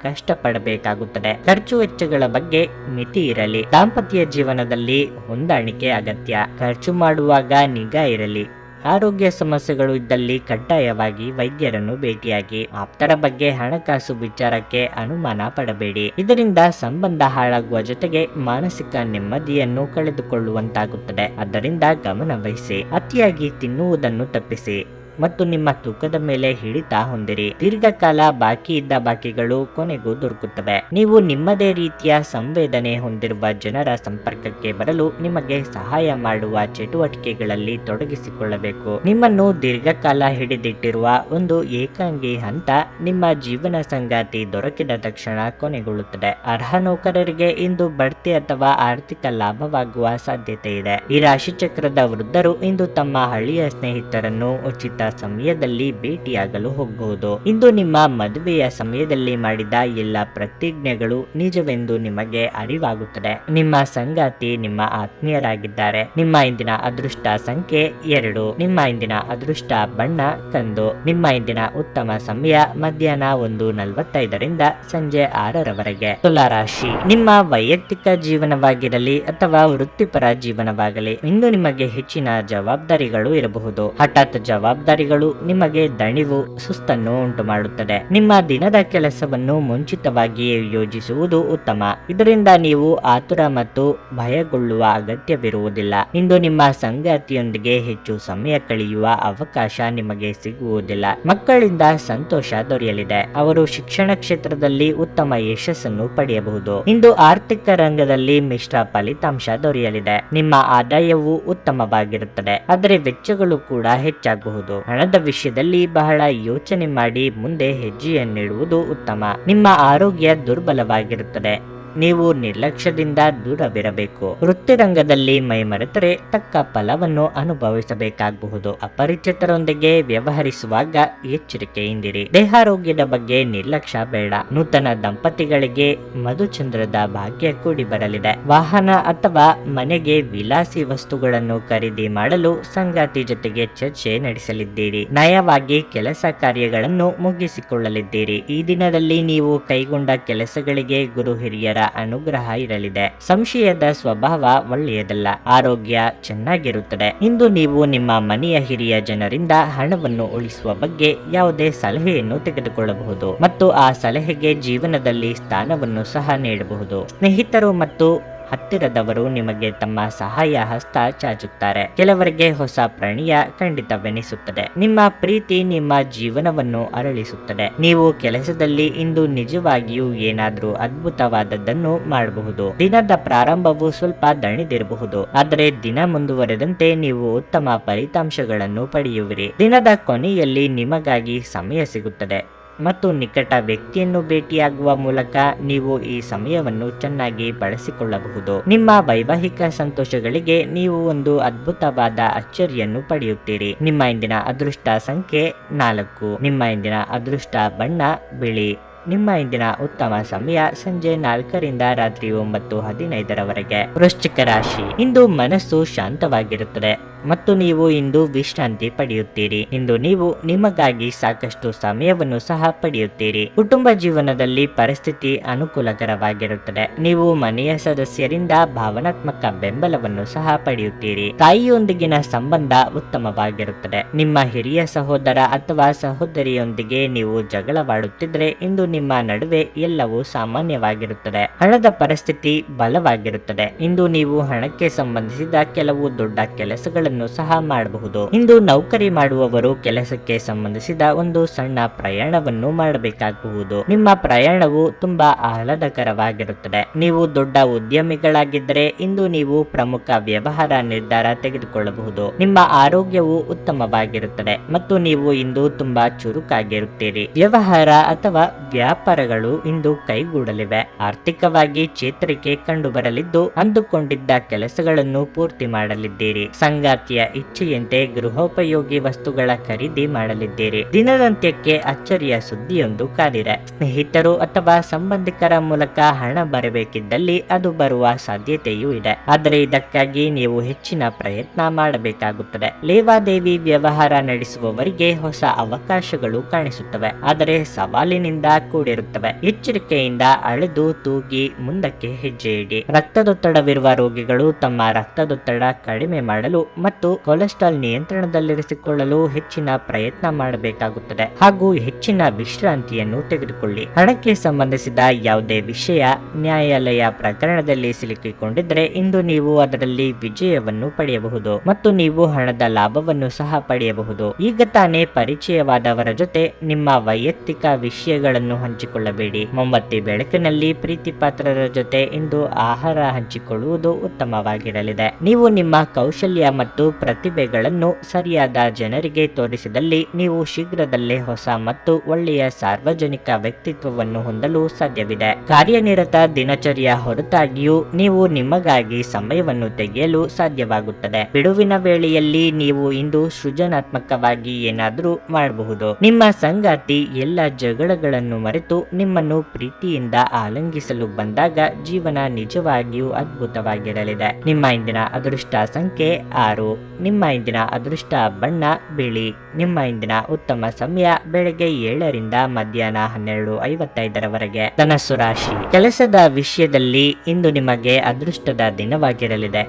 Speaker 1: ಕಷ್ಟಪಡಬೇಕಾಗುತ್ತದೆ. ಖರ್ಚು ವೆಚ್ಚಗಳ ಬಗ್ಗೆ ಮಿತಿ ಇರಲಿ. ದಾಂಪತ್ಯ ಜೀವನದಲ್ಲಿ ಹೊಂದಾಣಿಕೆ ಅಗತ್ಯ. ಖರ್ಚು ಮಾಡುವಾಗ ನಿಗಾ ಇರಲಿ. ಆರೋಗ್ಯ ಸಮಸ್ಯೆಗಳು ಇದ್ದಲ್ಲಿ ಕಡ್ಡಾಯವಾಗಿ ವೈದ್ಯರನ್ನು ಭೇಟಿಯಾಗಿ. ಆಪ್ತರ ಬಗ್ಗೆ ಹಣಕಾಸು ವಿಚಾರಕ್ಕೆ ಅನುಮಾನ ಪಡಬೇಡಿ. ಇದರಿಂದ ಸಂಬಂಧ ಹಾಳಾಗುವ ಜೊತೆಗೆ ಮಾನಸಿಕ ನೆಮ್ಮದಿಯನ್ನು ಕಳೆದುಕೊಳ್ಳುವಂತಾಗುತ್ತದೆ. ಆದ್ದರಿಂದ ಗಮನ ವಹಿಸಿ. ಅತಿಯಾಗಿ ತಿನ್ನುವುದನ್ನು ತಪ್ಪಿಸಿ ಮತ್ತು ನಿಮ್ಮ ತೂಕದ ಮೇಲೆ ಹಿಡಿತ ಹೊಂದಿರಿ. ದೀರ್ಘಕಾಲ ಬಾಕಿ ಇದ್ದ ಬಾಕಿಗಳು ಕೊನೆಗೂ ದೊರಕುತ್ತವೆ. ನೀವು ನಿಮ್ಮದೇ ರೀತಿಯ ಸಂವೇದನೆ ಹೊಂದಿರುವ ಜನರ ಸಂಪರ್ಕಕ್ಕೆ ಬರಲು ನಿಮಗೆ ಸಹಾಯ ಮಾಡುವ ಚಟುವಟಿಕೆಗಳಲ್ಲಿ ತೊಡಗಿಸಿಕೊಳ್ಳಬೇಕು. ನಿಮ್ಮನ್ನು ದೀರ್ಘಕಾಲ ಹಿಡಿದಿಟ್ಟಿರುವ ಒಂದು ಏಕಾಂಗಿ ಹಂತ ನಿಮ್ಮ ಜೀವನ ಸಂಗಾತಿ ದೊರಕಿದ ತಕ್ಷಣ ಕೊನೆಗೊಳ್ಳುತ್ತದೆ. ಅರ್ಹ ನೌಕರರಿಗೆ ಇಂದು ಬಡ್ತಿ ಅಥವಾ ಆರ್ಥಿಕ ಲಾಭವಾಗುವ ಸಾಧ್ಯತೆ ಇದೆ. ಈ ರಾಶಿ ಚಕ್ರದ ವೃದ್ಧರು ಇಂದು ತಮ್ಮ ಹಳೆಯ ಸ್ನೇಹಿತರನ್ನು ಉಚಿತ ಸಮಯದಲ್ಲಿ ಭೇಟಿಯಾಗಲು ಹೋಗಬಹುದು. ಇಂದು ನಿಮ್ಮ ಮದುವೆಯ ಸಮಯದಲ್ಲಿ ಮಾಡಿದ ಎಲ್ಲ ಪ್ರತಿಜ್ಞೆಗಳು ನಿಜವೆಂದು ನಿಮಗೆ ಅರಿವಾಗುತ್ತದೆ. ನಿಮ್ಮ ಸಂಗಾತಿ ನಿಮ್ಮ ಆತ್ಮೀಯರಾಗಿದ್ದಾರೆ. ನಿಮ್ಮ ಇಂದಿನ ಅದೃಷ್ಟ ಸಂಖ್ಯೆ 2. ನಿಮ್ಮ ಇಂದಿನ ಅದೃಷ್ಟ ಬಣ್ಣ ಕಂದು. ನಿಮ್ಮ ಇಂದಿನ ಉತ್ತಮ ಸಮಯ ಮಧ್ಯಾಹ್ನ 1:45ರಿಂದ ಸಂಜೆ 6ರವರೆಗೆ. ತುಲಾ ರಾಶಿ, ನಿಮ್ಮ ವೈಯಕ್ತಿಕ ಜೀವನವಾಗಿರಲಿ ಅಥವಾ ವೃತ್ತಿಪರ ಜೀವನವಾಗಲಿ ಇಂದು ನಿಮಗೆ ಹೆಚ್ಚಿನ ಜವಾಬ್ದಾರಿಗಳು ಇರಬಹುದು. ಹಠಾತ್ ಜವಾಬ್ದಾರಿ ಜವಾಬ್ದಾರಿಗಳು ನಿಮಗೆ ದಣಿವು ಸುಸ್ತನ್ನು ಉಂಟು ಮಾಡುತ್ತದೆ. ನಿಮ್ಮ ದಿನದ ಕೆಲಸವನ್ನು ಮುಂಚಿತವಾಗಿಯೇ ಯೋಜಿಸುವುದು ಉತ್ತಮ. ಇದರಿಂದ ನೀವು ಆತುರ ಮತ್ತು ಭಯಗೊಳ್ಳುವ ಅಗತ್ಯವಿರುವುದಿಲ್ಲ. ಇಂದು ನಿಮ್ಮ ಸಂಗಾತಿಯೊಂದಿಗೆ ಹೆಚ್ಚು ಸಮಯ ಕಳೆಯುವ ಅವಕಾಶ ನಿಮಗೆ ಸಿಗುವುದಿಲ್ಲ. ಮಕ್ಕಳಿಂದ ಸಂತೋಷ ದೊರೆಯಲಿದೆ. ಅವರು ಶಿಕ್ಷಣ ಕ್ಷೇತ್ರದಲ್ಲಿ ಉತ್ತಮ ಯಶಸ್ಸನ್ನು ಪಡೆಯಬಹುದು. ಇಂದು ಆರ್ಥಿಕ ರಂಗದಲ್ಲಿ ಮಿಶ್ರ ಫಲಿತಾಂಶ ದೊರೆಯಲಿದೆ. ನಿಮ್ಮ ಆದಾಯವು ಉತ್ತಮವಾಗಿರುತ್ತದೆ, ಆದರೆ ವೆಚ್ಚಗಳು ಕೂಡ ಹೆಚ್ಚಾಗಬಹುದು. ಹಣದ ವಿಷಯದಲ್ಲಿ ಬಹಳ ಯೋಚನೆ ಮಾಡಿ ಮುಂದೆ ಹೆಜ್ಜೆಯನ್ನಿಡುವುದು ಉತ್ತಮ. ನಿಮ್ಮ ಆರೋಗ್ಯ ದುರ್ಬಲವಾಗಿರುತ್ತದೆ. ನೀವು ನಿರ್ಲಕ್ಷ್ಯದಿಂದ ದೂರವಿರಬೇಕು. ವೃತ್ತಿರಂಗದಲ್ಲಿ ಮೈಮರೆತರೆ ತಕ್ಕ ಫಲವನ್ನು ಅನುಭವಿಸಬೇಕಾಗಬಹುದು. ಅಪರಿಚಿತರೊಂದಿಗೆ ವ್ಯವಹರಿಸುವಾಗ ಎಚ್ಚರಿಕೆಯಿಂದಿರಿ. ದೇಹಾರೋಗ್ಯದ ಬಗ್ಗೆ ನಿರ್ಲಕ್ಷ್ಯ ಬೇಡ. ನೂತನ ದಂಪತಿಗಳಿಗೆ ಮಧುಚಂದ್ರದ ಭಾಗ್ಯ ಕೂಡಿ ಬರಲಿದೆ. ವಾಹನ ಅಥವಾ ಮನೆಗೆ ವಿಲಾಸಿ ವಸ್ತುಗಳನ್ನು ಖರೀದಿ ಮಾಡಲು ಸಂಗಾತಿ ಜೊತೆಗೆ ಚರ್ಚೆ ನಡೆಸಲಿದ್ದೀರಿ. ನಯವಾಗಿ ಕೆಲಸ ಕಾರ್ಯಗಳನ್ನು ಮುಗಿಸಿಕೊಳ್ಳಲಿದ್ದೀರಿ. ಈ ದಿನದಲ್ಲಿ ನೀವು ಕೈಗೊಂಡ ಕೆಲಸಗಳಿಗೆ ಗುರು ಹಿರಿಯರ ಅನುಗ್ರಹ ಇರಲಿದೆ. ಸಂಶಯದ ಸ್ವಭಾವ ಒಳ್ಳೆಯದಲ್ಲ. ಆರೋಗ್ಯ ಚೆನ್ನಾಗಿರುತ್ತದೆ. ಇಂದು ನೀವು ನಿಮ್ಮ ಮನೆಯ ಹಿರಿಯ ಜನರಿಂದ ಹಣವನ್ನು ಉಳಿಸುವ ಬಗ್ಗೆ ಯಾವುದೇ ಸಲಹೆಯನ್ನು ತೆಗೆದುಕೊಳ್ಳಬಹುದು ಮತ್ತು ಆ ಸಲಹೆಗೆ ಜೀವನದಲ್ಲಿ ಸ್ಥಾನವನ್ನು ಸಹ ನೀಡಬಹುದು. ಸ್ನೇಹಿತರು ಮತ್ತು ಹತ್ತಿರದವರು ನಿಮಗೆ ತಮ್ಮ ಸಹಾಯ ಹಸ್ತ ಚಾಚುತ್ತಾರೆ. ಕೆಲವರಿಗೆ ಹೊಸ ಪ್ರಣಯ ಖಂಡಿತವೆನಿಸುತ್ತದೆ. ನಿಮ್ಮ ಪ್ರೀತಿ ನಿಮ್ಮ ಜೀವನವನ್ನು ಅರಳಿಸುತ್ತದೆ. ನೀವು ಕೆಲಸದಲ್ಲಿ ಇಂದು ನಿಜವಾಗಿಯೂ ಏನಾದರೂ ಅದ್ಭುತವಾದದ್ದನ್ನು ಮಾಡಬಹುದು. ದಿನದ ಪ್ರಾರಂಭವು ಸ್ವಲ್ಪ ದಣಿದಿರಬಹುದು, ಆದರೆ ದಿನ ಮುಂದುವರೆದಂತೆ ನೀವು ಉತ್ತಮ ಫಲಿತಾಂಶಗಳನ್ನು ಪಡೆಯುವಿರಿ. ದಿನದ ಕೊನೆಯಲ್ಲಿ ನಿಮಗಾಗಿ ಸಮಯ ಸಿಗುತ್ತದೆ ಮತ್ತು ನಿಕಟ ವ್ಯಕ್ತಿಯನ್ನು ಭೇಟಿಯಾಗುವ ಮೂಲಕ ನೀವು ಈ ಸಮಯವನ್ನು ಚೆನ್ನಾಗಿ ಬಳಸಿಕೊಳ್ಳಬಹುದು. ನಿಮ್ಮ ವೈವಾಹಿಕ ಸಂತೋಷಗಳಿಗೆ ನೀವು ಒಂದು ಅದ್ಭುತವಾದ ಅಚ್ಚರಿಯನ್ನು ಪಡೆಯುತ್ತೀರಿ. ನಿಮ್ಮ ಇಂದಿನ ಅದೃಷ್ಟ ಸಂಖ್ಯೆ 4. ನಿಮ್ಮ ಇಂದಿನ ಅದೃಷ್ಟ ಬಣ್ಣ ಬಿಳಿ. ನಿಮ್ಮ ಇಂದಿನ ಉತ್ತಮ ಸಮಯ ಸಂಜೆ 4 ರಿಂದ ರಾತ್ರಿ 9:15 ವೃಶ್ಚಿಕ ರಾಶಿ. ಇಂದು ಮನಸ್ಸು ಶಾಂತವಾಗಿರುತ್ತದೆ ಮತ್ತು ನೀವು ಇಂದು ವಿಶ್ರಾಂತಿ ಪಡೆಯುತ್ತೀರಿ. ಇಂದು ನೀವು ನಿಮಗಾಗಿ ಸಾಕಷ್ಟು ಸಮಯವನ್ನು ಸಹ ಪಡೆಯುತ್ತೀರಿ. ಕುಟುಂಬ ಜೀವನದಲ್ಲಿ ಪರಿಸ್ಥಿತಿ ಅನುಕೂಲಕರವಾಗಿರುತ್ತದೆ. ನೀವು ಮನೆಯ ಸದಸ್ಯರಿಂದ ಭಾವನಾತ್ಮಕ ಬೆಂಬಲವನ್ನು ಸಹ ಪಡೆಯುತ್ತೀರಿ. ತಾಯಿಯೊಂದಿಗಿನ ಸಂಬಂಧ ಉತ್ತಮವಾಗಿರುತ್ತದೆ. ನಿಮ್ಮ ಹಿರಿಯ ಸಹೋದರ ಅಥವಾ ಸಹೋದರಿಯೊಂದಿಗೆ ನೀವು ಜಗಳವಾಡುತ್ತಿದ್ದರೆ ಇಂದು ನಿಮ್ಮ ನಡುವೆ ಎಲ್ಲವೂ ಸಾಮಾನ್ಯವಾಗಿರುತ್ತದೆ. ಹಣದ ಪರಿಸ್ಥಿತಿ ಬಲವಾಗಿರುತ್ತದೆ. ಇಂದು ನೀವು ಹಣಕ್ಕೆ ಸಂಬಂಧಿಸಿದ ಕೆಲವು ದೊಡ್ಡ ಕೆಲಸಗಳನ್ನು ಸಹ ಮಾಡಬಹುದು. ಇಂದು ನೌಕರಿ ಮಾಡುವವರು ಕೆಲಸಕ್ಕೆ ಸಂಬಂಧಿಸಿದ ಒಂದು ಸಣ್ಣ ಪ್ರಯಾಣವನ್ನು ಮಾಡಬೇಕಾಗಬಹುದು. ನಿಮ್ಮ ಪ್ರಯಾಣವು ತುಂಬಾ ಆಹ್ಲಾದಕರವಾಗಿರುತ್ತದೆ. ನೀವು ದೊಡ್ಡ ಉದ್ಯಮಿಗಳಾಗಿದ್ದರೆ ಇಂದು ನೀವು ಪ್ರಮುಖ ವ್ಯವಹಾರ ನಿರ್ಧಾರ ತೆಗೆದುಕೊಳ್ಳಬಹುದು. ನಿಮ್ಮ ಆರೋಗ್ಯವು ಉತ್ತಮವಾಗಿರುತ್ತದೆ ಮತ್ತು ನೀವು ಇಂದು ತುಂಬಾ ಚುರುಕಾಗಿರುತ್ತೀರಿ. ವ್ಯವಹಾರ ಅಥವಾ ವ್ಯಾಪಾರಗಳು ಇಂದು ಕೈಗೂಡಲಿವೆ. ಆರ್ಥಿಕವಾಗಿ ಚೇತರಿಕೆ ಕಂಡುಬರಲಿದ್ದು ಅಂದುಕೊಂಡಿದ್ದ ಕೆಲಸಗಳನ್ನು ಪೂರ್ತಿ ಮಾಡಲಿದ್ದೀರಿ. ಸಂಗಾತಿಯ ಇಚ್ಛೆಯಂತೆ ಗೃಹೋಪಯೋಗಿ ವಸ್ತುಗಳ ಖರೀದಿ ಮಾಡಲಿದ್ದೀರಿ. ದಿನದಂತ್ಯಕ್ಕೆ ಅಚ್ಚರಿಯ ಸುದ್ದಿಯೊಂದು ಕಾದಿದೆ. ಸ್ನೇಹಿತರು ಅಥವಾ ಸಂಬಂಧಿಕರ ಮೂಲಕ ಹಣ ಬರಬೇಕಿದ್ದಲ್ಲಿ ಅದು ಬರುವ ಸಾಧ್ಯತೆಯೂ ಇದೆ, ಆದರೆ ಇದಕ್ಕಾಗಿ ನೀವು ಹೆಚ್ಚಿನ ಪ್ರಯತ್ನ ಮಾಡಬೇಕಾಗುತ್ತದೆ. ಲೇವಾದೇವಿ ವ್ಯವಹಾರ ನಡೆಸುವವರಿಗೆ ಹೊಸ ಅವಕಾಶಗಳು ಕಾಣಿಸುತ್ತವೆ, ಆದರೆ ಸವಾಲಿನಿಂದ ಕೂಡಿರುತ್ತವೆ. ಎಚ್ಚರಿಕೆಯಿಂದ ಅಳೆದು ತೂಗಿ ಮುಂದಕ್ಕೆ ಹೆಜ್ಜೆ ಇಡಿ. ರಕ್ತದೊತ್ತಡವಿರುವ ರೋಗಿಗಳು ತಮ್ಮ ರಕ್ತದೊತ್ತಡ ಕಡಿಮೆ ಮಾಡಲು ಮತ್ತು ಕೊಲೆಸ್ಟ್ರಾಲ್ ನಿಯಂತ್ರಣದಲ್ಲಿರಿಸಿಕೊಳ್ಳಲು ಹೆಚ್ಚಿನ ಪ್ರಯತ್ನ ಮಾಡಬೇಕಾಗುತ್ತದೆ ಹಾಗೂ ಹೆಚ್ಚಿನ ವಿಶ್ರಾಂತಿಯನ್ನು ತೆಗೆದುಕೊಳ್ಳಿ. ಹಣಕ್ಕೆ ಸಂಬಂಧಿಸಿದ ಯಾವುದೇ ವಿಷಯ ನ್ಯಾಯಾಲಯ ಪ್ರಕರಣದಲ್ಲಿ ಸಿಲುಕಿಕೊಂಡಿದ್ದರೆ ಇಂದು ನೀವು ಅದರಲ್ಲಿ ವಿಜಯವನ್ನು ಪಡೆಯಬಹುದು ಮತ್ತು ನೀವು ಹಣದ ಲಾಭವನ್ನು ಸಹ ಪಡೆಯಬಹುದು. ಈಗ ತಾನೇ ಪರಿಚಯವಾದವರ ಜೊತೆ ನಿಮ್ಮ ವೈಯಕ್ತಿಕ ವಿಷಯಗಳನ್ನು ಹಂಚಿಕೊಳ್ಳಬೇಡಿ. ಮೊಂಬತ್ತಿ ಬೆಳಕಿನಲ್ಲಿ ಪ್ರೀತಿ ಪಾತ್ರರ ಜೊತೆ ಇಂದು ಆಹಾರ ಹಂಚಿಕೊಳ್ಳುವುದು ಉತ್ತಮವಾಗಿರಲಿದೆ. ನೀವು ನಿಮ್ಮ ಕೌಶಲ್ಯ ಮತ್ತು ಪ್ರತಿಭೆಗಳನ್ನು ಸರಿಯಾದ ಜನರಿಗೆ ತೋರಿಸಿದಲ್ಲಿ ನೀವು ಶೀಘ್ರದಲ್ಲೇ ಹೊಸ ಮತ್ತು ಒಳ್ಳೆಯ ಸಾರ್ವಜನಿಕ ವ್ಯಕ್ತಿತ್ವವನ್ನು ಹೊಂದಲು ಸಾಧ್ಯವಿದೆ. ಕಾರ್ಯನಿರತ ದಿನಚರಿಯ ಹೊರತಾಗಿಯೂ ನೀವು ನಿಮಗಾಗಿ ಸಮಯವನ್ನು ತೆಗೆಯಲು ಸಾಧ್ಯವಾಗುತ್ತದೆ. ಬಿಡುವಿನ ವೇಳೆಯಲ್ಲಿ ನೀವು ಇಂದು ಸೃಜನಾತ್ಮಕವಾಗಿ ಏನಾದರೂ ಮಾಡಬಹುದು. ನಿಮ್ಮ ಸಂಗಾತಿ ಎಲ್ಲ ಜಗಳಗಳನ್ನು ಮರೆತು ನಿಮ್ಮನ್ನು ಪ್ರೀತಿಯಿಂದ ಆಲಿಂಗಿಸಲು ಬಂದಾಗ ಜೀವನ ನಿಜವಾಗಿಯೂ ಅದ್ಭುತವಾಗಿರಲಿದೆ. ನಿಮ್ಮ ಇಂದಿನ ಅದೃಷ್ಟ ಸಂಖ್ಯೆ 6. ನಿಮ್ಮ ಇಂದಿನ ಅದೃಷ್ಟ ಬಣ್ಣ ಬಿಳಿ. ನಿಮ್ಮ ಇಂದಿನ ಉತ್ತಮ ಸಮಯ ಬೆಳಗ್ಗೆ 7 ರಿಂದ ಮಧ್ಯಾಹ್ನ 12:55 ಧನಸ್ಸು ರಾಶಿ. ಕೆಲಸದ ವಿಷಯದಲ್ಲಿ ಇಂದು ನಿಮಗೆ ಅದೃಷ್ಟದ ದಿನವಾಗಿರಲಿದೆ.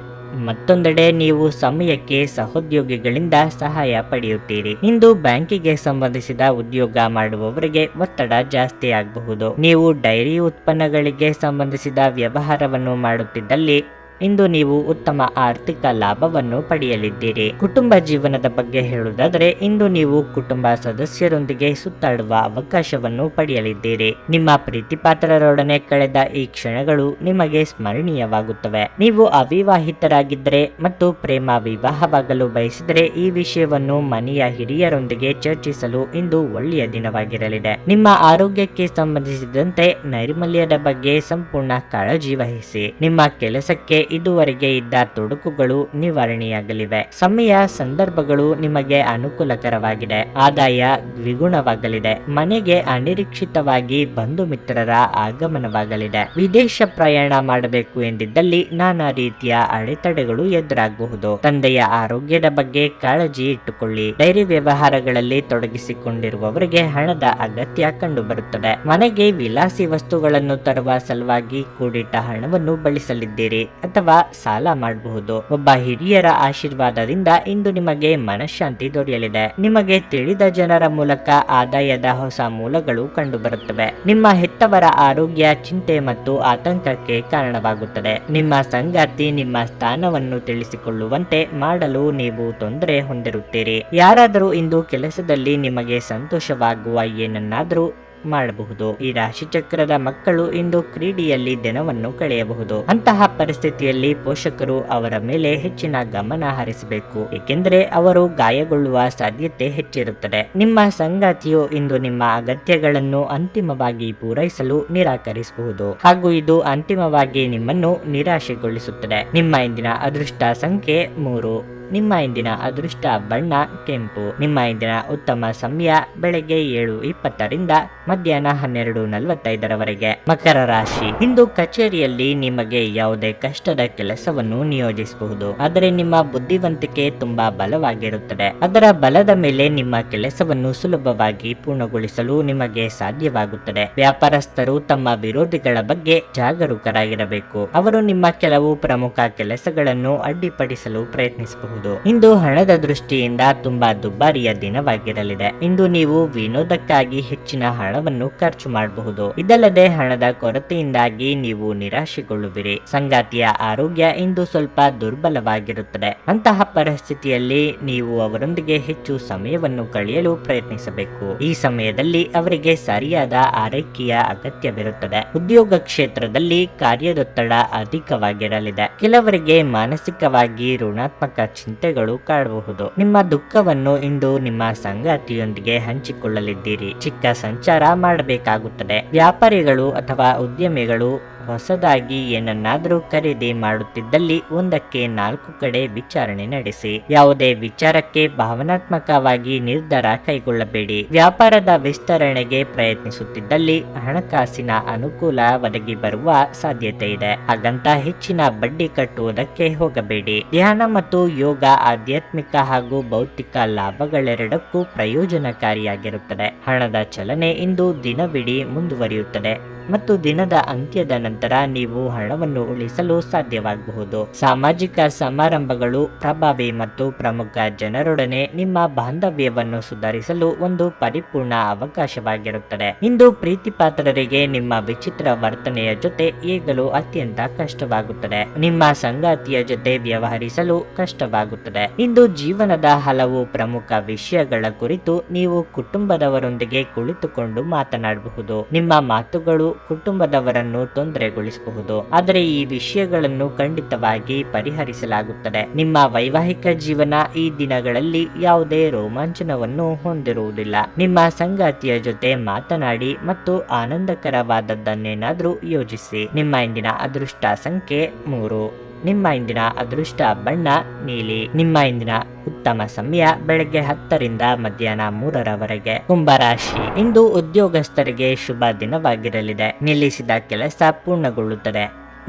Speaker 1: ಮತ್ತೊಂದೆಡೆ ನೀವು ಸಮಯಕ್ಕೆ ಸಹೋದ್ಯೋಗಿಗಳಿಂದ ಸಹಾಯ ಪಡೆಯುತ್ತೀರಿ. ಇಂದು ಬ್ಯಾಂಕಿಗೆ ಸಂಬಂಧಿಸಿದ ಉದ್ಯೋಗ ಮಾಡುವವರಿಗೆ ಒತ್ತಡ ಜಾಸ್ತಿ ಆಗಬಹುದು. ನೀವು ಡೈರಿ ಉತ್ಪನ್ನಗಳಿಗೆ ಸಂಬಂಧಿಸಿದ ವ್ಯವಹಾರವನ್ನು ಮಾಡುತ್ತಿದ್ದಲ್ಲಿ ಇಂದು ನೀವು ಉತ್ತಮ ಆರ್ಥಿಕ ಲಾಭವನ್ನು ಪಡೆಯಲಿದ್ದೀರಿ. ಕುಟುಂಬ ಜೀವನದ ಬಗ್ಗೆ ಹೇಳುವುದಾದರೆ ಇಂದು ನೀವು ಕುಟುಂಬ ಸದಸ್ಯರೊಂದಿಗೆ ಸುತ್ತಾಡುವ ಅವಕಾಶವನ್ನು ಪಡೆಯಲಿದ್ದೀರಿ. ನಿಮ್ಮ ಪ್ರೀತಿಪಾತ್ರರೊಡನೆ ಕಳೆದ ಈ ಕ್ಷಣಗಳು ನಿಮಗೆ ಸ್ಮರಣೀಯವಾಗುತ್ತವೆ. ನೀವು ಅವಿವಾಹಿತರಾಗಿದ್ದರೆ ಮತ್ತು ಪ್ರೇಮ ವಿವಾಹವಾಗಲು ಬಯಸಿದರೆ ಈ ವಿಷಯವನ್ನು ಮನೆಯ ಹಿರಿಯರೊಂದಿಗೆ ಚರ್ಚಿಸಲು ಇಂದು ಒಳ್ಳೆಯ ದಿನವಾಗಿರಲಿದೆ. ನಿಮ್ಮ ಆರೋಗ್ಯಕ್ಕೆ ಸಂಬಂಧಿಸಿದಂತೆ ನೈರ್ಮಲ್ಯದ ಬಗ್ಗೆ ಸಂಪೂರ್ಣ ಕಾಳಜಿ ವಹಿಸಿ. ನಿಮ್ಮ ಕೆಲಸಕ್ಕೆ ಇದುವರೆಗೆ ಇದ್ದ ತೊಡಕುಗಳು ನಿವಾರಣೆಯಾಗಲಿವೆ. ಸಮಯ ಸಂದರ್ಭಗಳು ನಿಮಗೆ ಅನುಕೂಲಕರವಾಗಿದೆ. ಆದಾಯ ದ್ವಿಗುಣವಾಗಲಿದೆ. ಮನೆಗೆ ಅನಿರೀಕ್ಷಿತವಾಗಿ ಬಂಧು ಮಿತ್ರರ ಆಗಮನವಾಗಲಿದೆ. ವಿದೇಶ ಪ್ರಯಾಣ ಮಾಡಬೇಕು ಎಂದಿದ್ದಲ್ಲಿ ನಾನಾ ರೀತಿಯ ಅಡೆತಡೆಗಳು ಎದುರಾಗಬಹುದು. ತಂದೆಯ ಆರೋಗ್ಯದ ಬಗ್ಗೆ ಕಾಳಜಿ ಇಟ್ಟುಕೊಳ್ಳಿ. ಡೈರಿ ವ್ಯವಹಾರಗಳಲ್ಲಿ ತೊಡಗಿಸಿಕೊಂಡಿರುವವರಿಗೆ ಹಣದ ಅಗತ್ಯ ಕಂಡುಬರುತ್ತದೆ. ಮನೆಗೆ ವಿಲಾಸಿ ವಸ್ತುಗಳನ್ನು ತರುವ ಸಲುವಾಗಿ ಕೂಡಿಟ್ಟ ಹಣವನ್ನು ಬಳಸಲಿದ್ದೀರಿ ಅಥವಾ ಸಾಲ ಮಾಡಬಹುದು. ಒಬ್ಬ ಹಿರಿಯರ ಆಶೀರ್ವಾದದಿಂದ ಇಂದು ನಿಮಗೆ ಮನಃಶಾಂತಿ ದೊರೆಯಲಿದೆ. ನಿಮಗೆ ತಿಳಿದ ಜನರ ಮೂಲಕ ಆದಾಯದ ಹೊಸ ಮೂಲಗಳು ಕಂಡುಬರುತ್ತವೆ. ನಿಮ್ಮ ಹೆತ್ತವರ ಆರೋಗ್ಯ ಚಿಂತೆ ಮತ್ತು ಆತಂಕಕ್ಕೆ ಕಾರಣವಾಗುತ್ತದೆ. ನಿಮ್ಮ ಸಂಗಾತಿ ನಿಮ್ಮ ಸ್ಥಾನವನ್ನು ತಿಳಿಸಿಕೊಳ್ಳುವಂತೆ ಮಾಡಲು ನೀವು ತೊಂದರೆ ಹೊಂದಿರುತ್ತೀರಿ. ಯಾರಾದರೂ ಇಂದು ಕೆಲಸದಲ್ಲಿ ನಿಮಗೆ ಸಂತೋಷವಾಗುವ ಏನನ್ನಾದರೂ ಮಾಡಬಹುದು. ಈ ರಾಶಿಚಕ್ರದ ಮಕ್ಕಳು ಇಂದು ಕ್ರೀಡೆಯಲ್ಲಿ ದಿನವನ್ನು ಕಳೆಯಬಹುದು. ಅಂತಹ ಪರಿಸ್ಥಿತಿಯಲ್ಲಿ ಪೋಷಕರು ಅವರ ಮೇಲೆ ಹೆಚ್ಚಿನ ಗಮನ ಹರಿಸಬೇಕು, ಏಕೆಂದರೆ ಅವರು ಗಾಯಗೊಳ್ಳುವ ಸಾಧ್ಯತೆ ಹೆಚ್ಚಿರುತ್ತದೆ. ನಿಮ್ಮ ಸಂಗಾತಿಯು ಇಂದು ನಿಮ್ಮ ಅಗತ್ಯಗಳನ್ನು ಅಂತಿಮವಾಗಿ ಪೂರೈಸಲು ನಿರಾಕರಿಸಬಹುದು ಹಾಗೂ ಇದು ಅಂತಿಮವಾಗಿ ನಿಮ್ಮನ್ನು ನಿರಾಶೆಗೊಳಿಸುತ್ತದೆ. ನಿಮ್ಮ ಇಂದಿನ ಅದೃಷ್ಟ ಸಂಖ್ಯೆ 3. ನಿಮ್ಮ ಇಂದಿನ ಅದೃಷ್ಟ ಬಣ್ಣ ಕೆಂಪು. ನಿಮ್ಮ ಇಂದಿನ ಉತ್ತಮ ಸಮಯ ಬೆಳಗ್ಗೆ 7:20ರಿಂದ ಮಧ್ಯಾಹ್ನ 12:45ರವರೆಗೆ. ಮಕರ ರಾಶಿ. ಇಂದು ಕಚೇರಿಯಲ್ಲಿ ನಿಮಗೆ ಯಾವುದೇ ಕಷ್ಟದ ಕೆಲಸವನ್ನು ನಿಯೋಜಿಸಬಹುದು, ಆದರೆ ನಿಮ್ಮ ಬುದ್ಧಿವಂತಿಕೆ ತುಂಬಾ ಬಲವಾಗಿರುತ್ತದೆ. ಅದರ ಬಲದ ಮೇಲೆ ನಿಮ್ಮ ಕೆಲಸವನ್ನು ಸುಲಭವಾಗಿ ಪೂರ್ಣಗೊಳಿಸಲು ನಿಮಗೆ ಸಾಧ್ಯವಾಗುತ್ತದೆ. ವ್ಯಾಪಾರಸ್ಥರು ತಮ್ಮ ವಿರೋಧಿಗಳ ಬಗ್ಗೆ ಜಾಗರೂಕರಾಗಿರಬೇಕು. ಅವರು ನಿಮ್ಮ ಕೆಲವು ಪ್ರಮುಖ ಕೆಲಸಗಳನ್ನು ಅಡ್ಡಿಪಡಿಸಲು ಪ್ರಯತ್ನಿಸಬಹುದು. ಇಂದು ಹಣದ ದೃಷ್ಟಿಯಿಂದ ತುಂಬಾ ದುಬಾರಿಯ ದಿನವಾಗಿರಲಿದೆ. ಇಂದು ನೀವು ವಿನೋದಕ್ಕಾಗಿ ಹೆಚ್ಚಿನ ಹಣವನ್ನು ಖರ್ಚು ಮಾಡಬಹುದು. ಇದಲ್ಲದೆ ಹಣದ ಕೊರತೆಯಿಂದಾಗಿ ನೀವು ನಿರಾಶೆಗೊಳ್ಳುವಿರಿ. ಸಂಗಾತಿಯ ಆರೋಗ್ಯ ಇಂದು ಸ್ವಲ್ಪ ದುರ್ಬಲವಾಗಿರುತ್ತದೆ. ಅಂತಹ ಪರಿಸ್ಥಿತಿಯಲ್ಲಿ ನೀವು ಅವರೊಂದಿಗೆ ಹೆಚ್ಚು ಸಮಯವನ್ನು ಕಳೆಯಲು ಪ್ರಯತ್ನಿಸಬೇಕು. ಈ ಸಮಯದಲ್ಲಿ ಅವರಿಗೆ ಸರಿಯಾದ ಆರೈಕೆಯ ಅಗತ್ಯವಿರುತ್ತದೆ. ಉದ್ಯೋಗ ಕ್ಷೇತ್ರದಲ್ಲಿ ಕಾರ್ಯದೊತ್ತಡ ಅಧಿಕವಾಗಿರಲಿದೆ. ಕೆಲವರಿಗೆ ಮಾನಸಿಕವಾಗಿ ಋಣಾತ್ಮಕ ಚಿಂತೆಗಳು ಕಾಡಬಹುದು. ನಿಮ್ಮ ದುಃಖವನ್ನು ಇಂದು ನಿಮ್ಮ ಸಂಗಾತಿಯೊಂದಿಗೆ ಹಂಚಿಕೊಳ್ಳಲಿದ್ದೀರಿ. ಚಿಕ್ಕ ಸಂಚಾರ ಮಾಡಬೇಕಾಗುತ್ತದೆ. ವ್ಯಾಪಾರಿಗಳು ಅಥವಾ ಉದ್ಯಮಿಗಳು ಹೊಸದಾಗಿ ಏನನ್ನಾದರೂ ಖರೀದಿ ಮಾಡುತ್ತಿದ್ದಲ್ಲಿ 1-4 ಕಡೆ ವಿಚಾರಣೆ ನಡೆಸಿ. ಯಾವುದೇ ವಿಚಾರಕ್ಕೆ ಭಾವನಾತ್ಮಕವಾಗಿ ನಿರ್ಧಾರ ಕೈಗೊಳ್ಳಬೇಡಿ. ವ್ಯಾಪಾರದ ವಿಸ್ತರಣೆಗೆ ಪ್ರಯತ್ನಿಸುತ್ತಿದ್ದಲ್ಲಿ ಹಣಕಾಸಿನ ಅನುಕೂಲ ಒದಗಿ ಬರುವ ಸಾಧ್ಯತೆ ಇದೆ. ಹಾಗಂತ ಹೆಚ್ಚಿನ ಬಡ್ಡಿ ಕಟ್ಟುವುದಕ್ಕೆ ಹೋಗಬೇಡಿ. ಧ್ಯಾನ ಮತ್ತು ಯೋಗ ಆಧ್ಯಾತ್ಮಿಕ ಹಾಗೂ ಭೌತಿಕ ಲಾಭಗಳೆರಡಕ್ಕೂ ಪ್ರಯೋಜನಕಾರಿಯಾಗಿರುತ್ತದೆ. ಹಣದ ಚಲನೆ ಇಂದು ದಿನವಿಡೀ ಮುಂದುವರಿಯುತ್ತದೆ ಮತ್ತು ದಿನದ ಅಂತ್ಯದ ನಂತರ ನೀವು ಹಣವನ್ನು ಉಳಿಸಲು ಸಾಧ್ಯವಾಗಬಹುದು. ಸಾಮಾಜಿಕ ಸಮಾರಂಭಗಳು ಪ್ರಭಾವಿ ಮತ್ತು ಪ್ರಮುಖ ಜನರೊಡನೆ ನಿಮ್ಮ ಬಾಂಧವ್ಯವನ್ನು ಸುಧಾರಿಸಲು ಒಂದು ಪರಿಪೂರ್ಣ ಅವಕಾಶವಾಗಿರುತ್ತದೆ. ಇಂದು ಪ್ರೀತಿಪಾತ್ರರಿಗೆ ನಿಮ್ಮ ವಿಚಿತ್ರ ವರ್ತನೆಯ ಜೊತೆ ಈಗಲೂ ಅತ್ಯಂತ ಕಷ್ಟವಾಗುತ್ತದೆ. ನಿಮ್ಮ ಸಂಗಾತಿಯ ಜೊತೆ ವ್ಯವಹರಿಸಲು ಕಷ್ಟವಾಗುತ್ತದೆ. ಇಂದು ಜೀವನದ ಹಲವು ಪ್ರಮುಖ ವಿಷಯಗಳ ಕುರಿತು ನೀವು ಕುಟುಂಬದವರೊಂದಿಗೆ ಕುಳಿತುಕೊಂಡು ಮಾತನಾಡಬಹುದು. ನಿಮ್ಮ ಮಾತುಗಳು ಕುಟುಂಬದವರನ್ನು ತೊಂದರೆಗೊಳಿಸಬಹುದು, ಆದರೆ ಈ ವಿಷಯಗಳನ್ನು ಖಂಡಿತವಾಗಿ ಪರಿಹರಿಸಲಾಗುತ್ತದೆ. ನಿಮ್ಮ ವೈವಾಹಿಕ ಜೀವನ ಈ ದಿನಗಳಲ್ಲಿ ಯಾವುದೇ ರೋಮಾಂಚನವನ್ನು ಹೊಂದಿರುವುದಿಲ್ಲ. ನಿಮ್ಮ ಸಂಗಾತಿಯ ಜೊತೆ ಮಾತನಾಡಿ ಮತ್ತು ಆನಂದಕರವಾದದ್ದನ್ನೇನಾದ್ರೂ ಯೋಜಿಸಿ. ನಿಮ್ಮ ಇಂದಿನ ಅದೃಷ್ಟ ಸಂಖ್ಯೆ 3. ನಿಮ್ಮ ಇಂದಿನ ಅದೃಷ್ಟ ಬಣ್ಣ ನೀಲಿ. ನಿಮ್ಮ ಇಂದಿನ ಉತ್ತಮ ಸಮಯ ಬೆಳಗ್ಗೆ 10ರಿಂದ ಮಧ್ಯಾಹ್ನ 3ರವರೆಗೆ. ಕುಂಭರಾಶಿ. ಇಂದು ಉದ್ಯೋಗಸ್ಥರಿಗೆ ಶುಭ ದಿನವಾಗಿರಲಿದೆ. ನಿಲ್ಲಿಸಿದ ಕೆಲಸ ಪೂರ್ಣಗೊಳ್ಳುತ್ತದೆ.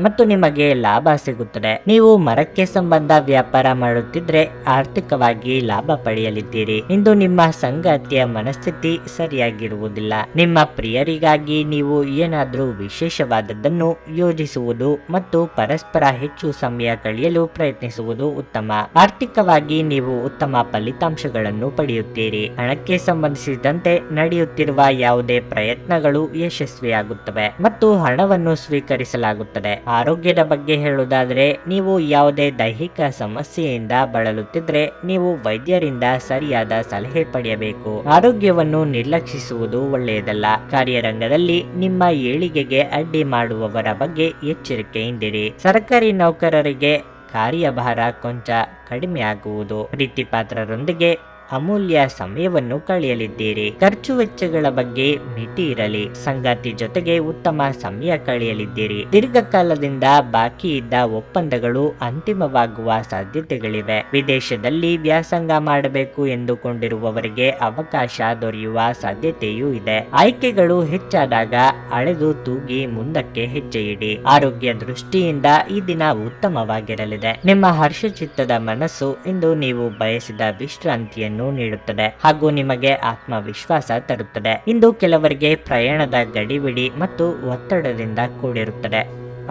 Speaker 1: ಮತ್ತು ನಿಮಗೆ ಲಾಭ ಸಿಗುತ್ತದೆ. ನೀವು ಮರಕ್ಕೆ ಸಂಬಂಧ ವ್ಯಾಪಾರ ಮಾಡುತ್ತಿದ್ರೆ ಆರ್ಥಿಕವಾಗಿ ಲಾಭ ಪಡೆಯಲಿದ್ದೀರಿ. ಇಂದು ನಿಮ್ಮ ಸಂಗಾತಿಯ ಮನಸ್ಥಿತಿ ಸರಿಯಾಗಿರುವುದಿಲ್ಲ. ನಿಮ್ಮ ಪ್ರಿಯರಿಗಾಗಿ ನೀವು ಏನಾದ್ರೂ ವಿಶೇಷವಾದದ್ದನ್ನು ಯೋಜಿಸುವುದು ಮತ್ತು ಪರಸ್ಪರ ಹೆಚ್ಚು ಸಮಯ ಕಳೆಯಲು ಪ್ರಯತ್ನಿಸುವುದು ಉತ್ತಮ. ಆರ್ಥಿಕವಾಗಿ ನೀವು ಉತ್ತಮ ಫಲಿತಾಂಶಗಳನ್ನು ಪಡೆಯುತ್ತೀರಿ. ಹಣಕ್ಕೆ ಸಂಬಂಧಿಸಿದಂತೆ ನಡೆಯುತ್ತಿರುವ ಯಾವುದೇ ಪ್ರಯತ್ನಗಳು ಯಶಸ್ವಿಯಾಗುತ್ತವೆ ಮತ್ತು ಹಣವನ್ನು ಸ್ವೀಕರಿಸಲಾಗುತ್ತದೆ. ಆರೋಗ್ಯದ ಬಗ್ಗೆ ಹೇಳುವುದಾದರೆ, ನೀವು ಯಾವುದೇ ದೈಹಿಕ ಸಮಸ್ಯೆಯಿಂದ ಬಳಲುತ್ತಿದ್ರೆ ನೀವು ವೈದ್ಯರಿಂದ ಸರಿಯಾದ ಸಲಹೆ ಪಡೆಯಬೇಕು. ಆರೋಗ್ಯವನ್ನು ನಿರ್ಲಕ್ಷಿಸುವುದು ಒಳ್ಳೆಯದಲ್ಲ. ಕಾರ್ಯರಂಗದಲ್ಲಿ ನಿಮ್ಮ ಏಳಿಗೆಗೆ ಅಡ್ಡಿ ಮಾಡುವವರ ಬಗ್ಗೆ ಎಚ್ಚರಿಕೆಯಿಂದಿರಿ. ಸರ್ಕಾರಿ ನೌಕರರಿಗೆ ಕಾರ್ಯಭಾರ ಕೊಂಚ ಕಡಿಮೆಯಾಗುವುದು. ಪ್ರೀತಿ ಪಾತ್ರರೊಂದಿಗೆ ಅಮೂಲ್ಯ ಸಮಯವನ್ನು ಕಳೆಯಲಿದ್ದೀರಿ. ಖರ್ಚು ವೆಚ್ಚಗಳ ಬಗ್ಗೆ ಮಿತಿ ಇರಲಿ. ಸಂಗಾತಿ ಜೊತೆಗೆ ಉತ್ತಮ ಸಮಯ ಕಳೆಯಲಿದ್ದೀರಿ. ದೀರ್ಘಕಾಲದಿಂದ ಬಾಕಿ ಇದ್ದ ಒಪ್ಪಂದಗಳು ಅಂತಿಮವಾಗುವ ಸಾಧ್ಯತೆಗಳಿವೆ. ವಿದೇಶದಲ್ಲಿ ವ್ಯಾಸಂಗ ಮಾಡಬೇಕು ಎಂದುಕೊಂಡಿರುವವರಿಗೆ ಅವಕಾಶ ದೊರೆಯುವ ಸಾಧ್ಯತೆಯೂ ಇದೆ. ಆಯ್ಕೆಗಳು ಹೆಚ್ಚಾದಾಗ ಅಳೆದು ತೂಗಿ ಮುಂದಕ್ಕೆ ಹೆಜ್ಜೆ ಇಡಿ. ಆರೋಗ್ಯ ದೃಷ್ಟಿಯಿಂದ ಈ ದಿನ ಉತ್ತಮವಾಗಿರಲಿದೆ. ನಿಮ್ಮ ಹರ್ಷಚಿತ್ತದ ಮನಸ್ಸು ಇಂದು ನೀವು ಬಯಸಿದ ವಿಶ್ರಾಂತಿಯನ್ನು ನೀಡುತ್ತದೆ ಹಾಗೂ ನಿಮಗೆ ಆತ್ಮವಿಶ್ವಾಸ ತರುತ್ತದೆ. ಇಂದು ಕೆಲವರಿಗೆ ಪ್ರಯಾಣದ ಗಡಿಬಿಡಿ ಮತ್ತು ಒತ್ತಡದಿಂದ ಕೂಡಿರುತ್ತದೆ,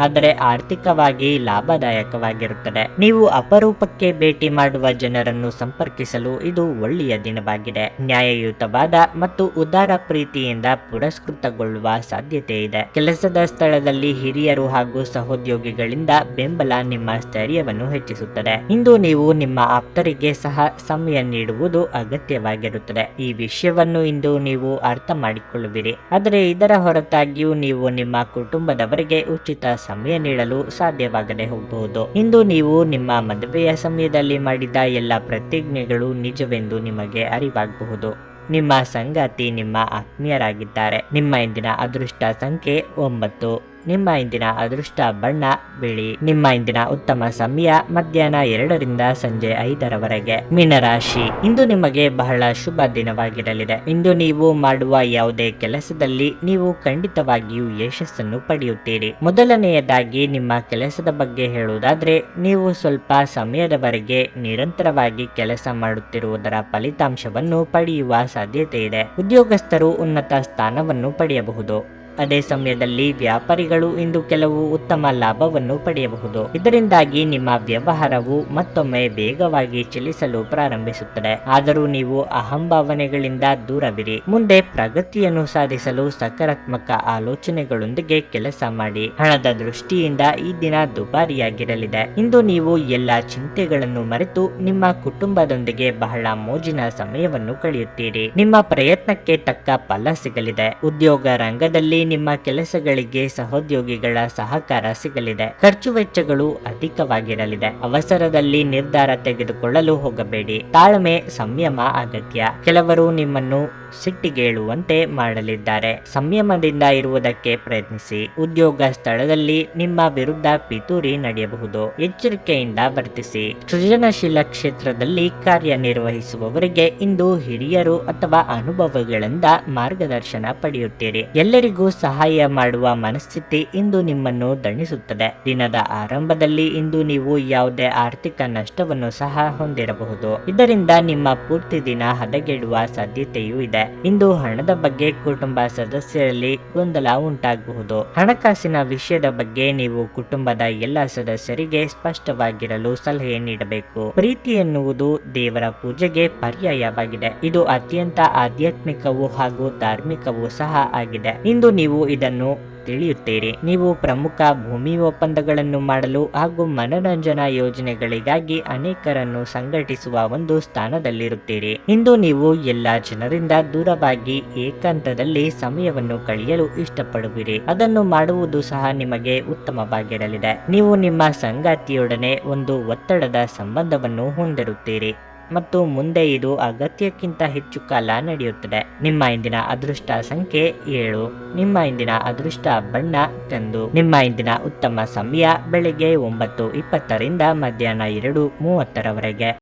Speaker 1: ಆದರೆ ಆರ್ಥಿಕವಾಗಿ ಲಾಭದಾಯಕವಾಗಿರುತ್ತದೆ. ನೀವು ಅಪರೂಪಕ್ಕೆ ಭೇಟಿ ಮಾಡುವ ಜನರನ್ನು ಸಂಪರ್ಕಿಸಲು ಇದು ಒಳ್ಳೆಯ ದಿನವಾಗಿದೆ. ನ್ಯಾಯಯುತವಾದ ಮತ್ತು ಉದಾರ ಪ್ರೀತಿಯಿಂದ ಪುರಸ್ಕೃತಗೊಳ್ಳುವ ಸಾಧ್ಯತೆ ಇದೆ. ಕೆಲಸದ ಸ್ಥಳದಲ್ಲಿ ಹಿರಿಯರು ಹಾಗೂ ಸಹೋದ್ಯೋಗಿಗಳಿಂದ ಬೆಂಬಲ ನಿಮ್ಮ ಸ್ಥೈರ್ಯವನ್ನು ಹೆಚ್ಚಿಸುತ್ತದೆ. ಇಂದು ನೀವು ನಿಮ್ಮ ಆಪ್ತರಿಗೆ ಸಹ ಸಮಯ ನೀಡುವುದು ಅಗತ್ಯವಾಗಿರುತ್ತದೆ. ಈ ವಿಷಯವನ್ನು ಇಂದು ನೀವು ಅರ್ಥ ಮಾಡಿಕೊಳ್ಳುವಿರಿ, ಆದರೆ ಇದರ ಹೊರತಾಗಿಯೂ ನೀವು ನಿಮ್ಮ ಕುಟುಂಬದವರಿಗೆ ಉಚಿತ ಸಮಯ ನೀಡಲು ಸಾಧ್ಯವಾಗದೆ ಹೋಗಬಹುದು. ಇಂದು ನೀವು ನಿಮ್ಮ ಮದುವೆಯ ಸಮಯದಲ್ಲಿ ಮಾಡಿದ ಎಲ್ಲ ಪ್ರತಿಜ್ಞೆಗಳು ನಿಜವೆಂದು ನಿಮಗೆ ಅರಿವಾಗಬಹುದು. ನಿಮ್ಮ ಸಂಗಾತಿ ನಿಮ್ಮ ಆತ್ಮೀಯರಾಗಿದ್ದಾರೆ. ನಿಮ್ಮ ಇಂದಿನ ಅದೃಷ್ಟ ಸಂಖ್ಯೆ 9. ನಿಮ್ಮ ಇಂದಿನ ಅದೃಷ್ಟ ಬಣ್ಣ ಬಿಳಿ. ನಿಮ್ಮ ಇಂದಿನ ಉತ್ತಮ ಸಮಯ ಮಧ್ಯಾಹ್ನ 2 ರಿಂದ ಸಂಜೆ 5 ಮೀನರಾಶಿ, ಇಂದು ನಿಮಗೆ ಬಹಳ ಶುಭ ದಿನವಾಗಿರಲಿದೆ. ಇಂದು ನೀವು ಮಾಡುವ ಯಾವುದೇ ಕೆಲಸದಲ್ಲಿ ನೀವು ಖಂಡಿತವಾಗಿಯೂ ಯಶಸ್ಸನ್ನು ಪಡೆಯುತ್ತೀರಿ. ಮೊದಲನೆಯದಾಗಿ ನಿಮ್ಮ ಕೆಲಸದ ಬಗ್ಗೆ ಹೇಳುವುದಾದ್ರೆ, ನೀವು ಸ್ವಲ್ಪ ಸಮಯದವರೆಗೆ ನಿರಂತರವಾಗಿ ಕೆಲಸ ಮಾಡುತ್ತಿರುವುದರ ಫಲಿತಾಂಶವನ್ನು ಪಡೆಯುವ ಸಾಧ್ಯತೆ ಇದೆ. ಉದ್ಯೋಗಸ್ಥರು ಉನ್ನತ ಸ್ಥಾನವನ್ನು ಪಡೆಯಬಹುದು. ಅದೇ ಸಮಯದಲ್ಲಿ ವ್ಯಾಪಾರಿಗಳು ಇಂದು ಕೆಲವು ಉತ್ತಮ ಲಾಭವನ್ನು ಪಡೆಯಬಹುದು. ಇದರಿಂದಾಗಿ ನಿಮ್ಮ ವ್ಯವಹಾರವು ಮತ್ತೊಮ್ಮೆ ವೇಗವಾಗಿ ಚಲಿಸಲು ಪ್ರಾರಂಭಿಸುತ್ತದೆ. ಆದರೂ ನೀವು ಅಹಂಭಾವನೆಗಳಿಂದ ದೂರವಿರಿ. ಮುಂದೆ ಪ್ರಗತಿಯನ್ನು ಸಾಧಿಸಲು ಸಕಾರಾತ್ಮಕ ಆಲೋಚನೆಗಳೊಂದಿಗೆ ಕೆಲಸ ಮಾಡಿ. ಹಣದ ದೃಷ್ಟಿಯಿಂದ ಈ ದಿನ ದುಬಾರಿಯಾಗಿರಲಿದೆ. ಇಂದು ನೀವು ಎಲ್ಲ ಚಿಂತೆಗಳನ್ನು ಮರೆತು ನಿಮ್ಮ ಕುಟುಂಬದೊಂದಿಗೆ ಬಹಳ ಮೋಜಿನ ಸಮಯವನ್ನು ಕಳೆಯುತ್ತೀರಿ. ನಿಮ್ಮ ಪ್ರಯತ್ನಕ್ಕೆ ತಕ್ಕ ಫಲ ಸಿಗಲಿದೆ. ಉದ್ಯೋಗ ರಂಗದಲ್ಲಿ ನಿಮ್ಮ ಕೆಲಸಗಳಿಗೆ ಸಹೋದ್ಯೋಗಿಗಳ ಸಹಕಾರ ಸಿಗಲಿದೆ. ಖರ್ಚು ವೆಚ್ಚಗಳು ಅಧಿಕವಾಗಿರಲಿದೆ. ಅವಸರದಲ್ಲಿ ನಿರ್ಧಾರ ತೆಗೆದುಕೊಳ್ಳಲು ಹೋಗಬೇಡಿ. ತಾಳ್ಮೆ, ಸಂಯಮ ಅಗತ್ಯ. ಕೆಲವರು ನಿಮ್ಮನ್ನು ಸಿಟ್ಟಿಗೇಳುವಂತೆ ಮಾಡಲಿದ್ದಾರೆ. ಸಂಯಮದಿಂದ ಇರುವುದಕ್ಕೆ ಪ್ರಯತ್ನಿಸಿ. ಉದ್ಯೋಗ ಸ್ಥಳದಲ್ಲಿ ನಿಮ್ಮ ವಿರುದ್ಧ ಪಿತೂರಿ ನಡೆಯಬಹುದು. ಎಚ್ಚರಿಕೆಯಿಂದ ವರ್ತಿಸಿ. ಸೃಜನಶೀಲ ಕ್ಷೇತ್ರದಲ್ಲಿ ಕಾರ್ಯನಿರ್ವಹಿಸುವವರಿಗೆ ಇಂದು ಹಿರಿಯರು ಅಥವಾ ಅನುಭವಗಳಿಂದ ಮಾರ್ಗದರ್ಶನ ಪಡೆಯುತ್ತೀರಿ. ಎಲ್ಲರಿಗೂ ಸಹಾಯ ಮಾಡುವ ಮನಸ್ಥಿತಿ ಇಂದು ನಿಮ್ಮನ್ನು ದಣಿಸುತ್ತದೆ. ದಿನದ ಆರಂಭದಲ್ಲಿ ಇಂದು ನೀವು ಯಾವುದೇ ಆರ್ಥಿಕ ನಷ್ಟವನ್ನು ಸಹ ಹೊಂದಿರಬಹುದು. ಇದರಿಂದ ನಿಮ್ಮ ಪೂರ್ತಿ ದಿನ ಹದಗೆಡುವ ಸಾಧ್ಯತೆಯೂ ಇದೆ. ಇಂದು ಹಣದ ಬಗ್ಗೆ ಕುಟುಂಬ ಸದಸ್ಯರಲ್ಲಿ ಗೊಂದಲ ಉಂಟಾಗಬಹುದು. ಹಣಕಾಸಿನ ವಿಷಯದ ಬಗ್ಗೆ ನೀವು ಕುಟುಂಬದ ಎಲ್ಲ ಸದಸ್ಯರಿಗೆ ಸ್ಪಷ್ಟವಾಗಿರಲು ಸಲಹೆ ನೀಡಬೇಕು. ಪ್ರೀತಿ ಎನ್ನುವುದು ದೇವರ ಪೂಜೆಗೆ ಪರ್ಯಾಯವಾಗಿದೆ. ಇದು ಅತ್ಯಂತ ಆಧ್ಯಾತ್ಮಿಕವೂ ಹಾಗೂ ಧಾರ್ಮಿಕವೂ ಸಹ ಆಗಿದೆ. ಇಂದು ನೀವು ಇದನ್ನು ತಿಳಿಯುತ್ತೀರಿ. ನೀವು ಪ್ರಮುಖ ಭೂಮಿ ಒಪ್ಪಂದಗಳನ್ನು ಮಾಡಲು ಹಾಗೂ ಮನರಂಜನಾ ಯೋಜನೆಗಳಿಗಾಗಿ ಅನೇಕರನ್ನು ಸಂಘಟಿಸುವ ಒಂದು ಸ್ಥಾನದಲ್ಲಿರುತ್ತೀರಿ. ಇಂದು ನೀವು ಎಲ್ಲ ಜನರಿಂದ ದೂರವಾಗಿ ಏಕಾಂತದಲ್ಲಿ ಸಮಯವನ್ನು ಕಳೆಯಲು ಇಷ್ಟಪಡುವಿರಿ. ಅದನ್ನು ಮಾಡುವುದು ಸಹ ನಿಮಗೆ ಉತ್ತಮವಾಗಿರಲಿದೆ. ನೀವು ನಿಮ್ಮ ಸಂಗಾತಿಯೊಡನೆ ಒಂದು ಒತ್ತಡದ ಸಂಬಂಧವನ್ನು ಹೊಂದಿರುತ್ತೀರಿ ಮತ್ತು ಮುಂದೆ ಇದು ಅಗತ್ಯಕ್ಕಿಂತ ಹೆಚ್ಚು ಕಾಲ ನಡೆಯುತ್ತದೆ. ನಿಮ್ಮ ಇಂದಿನ ಅದೃಷ್ಟ ಸಂಖ್ಯೆ 7. ನಿಮ್ಮ ಇಂದಿನ ಅದೃಷ್ಟ ಬಣ್ಣ ಕಂದು. ನಿಮ್ಮ ಇಂದಿನ ಉತ್ತಮ ಸಮಯ ಬೆಳಿಗ್ಗೆ 9:20 ರಿಂದ ಮಧ್ಯಾಹ್ನ 2:30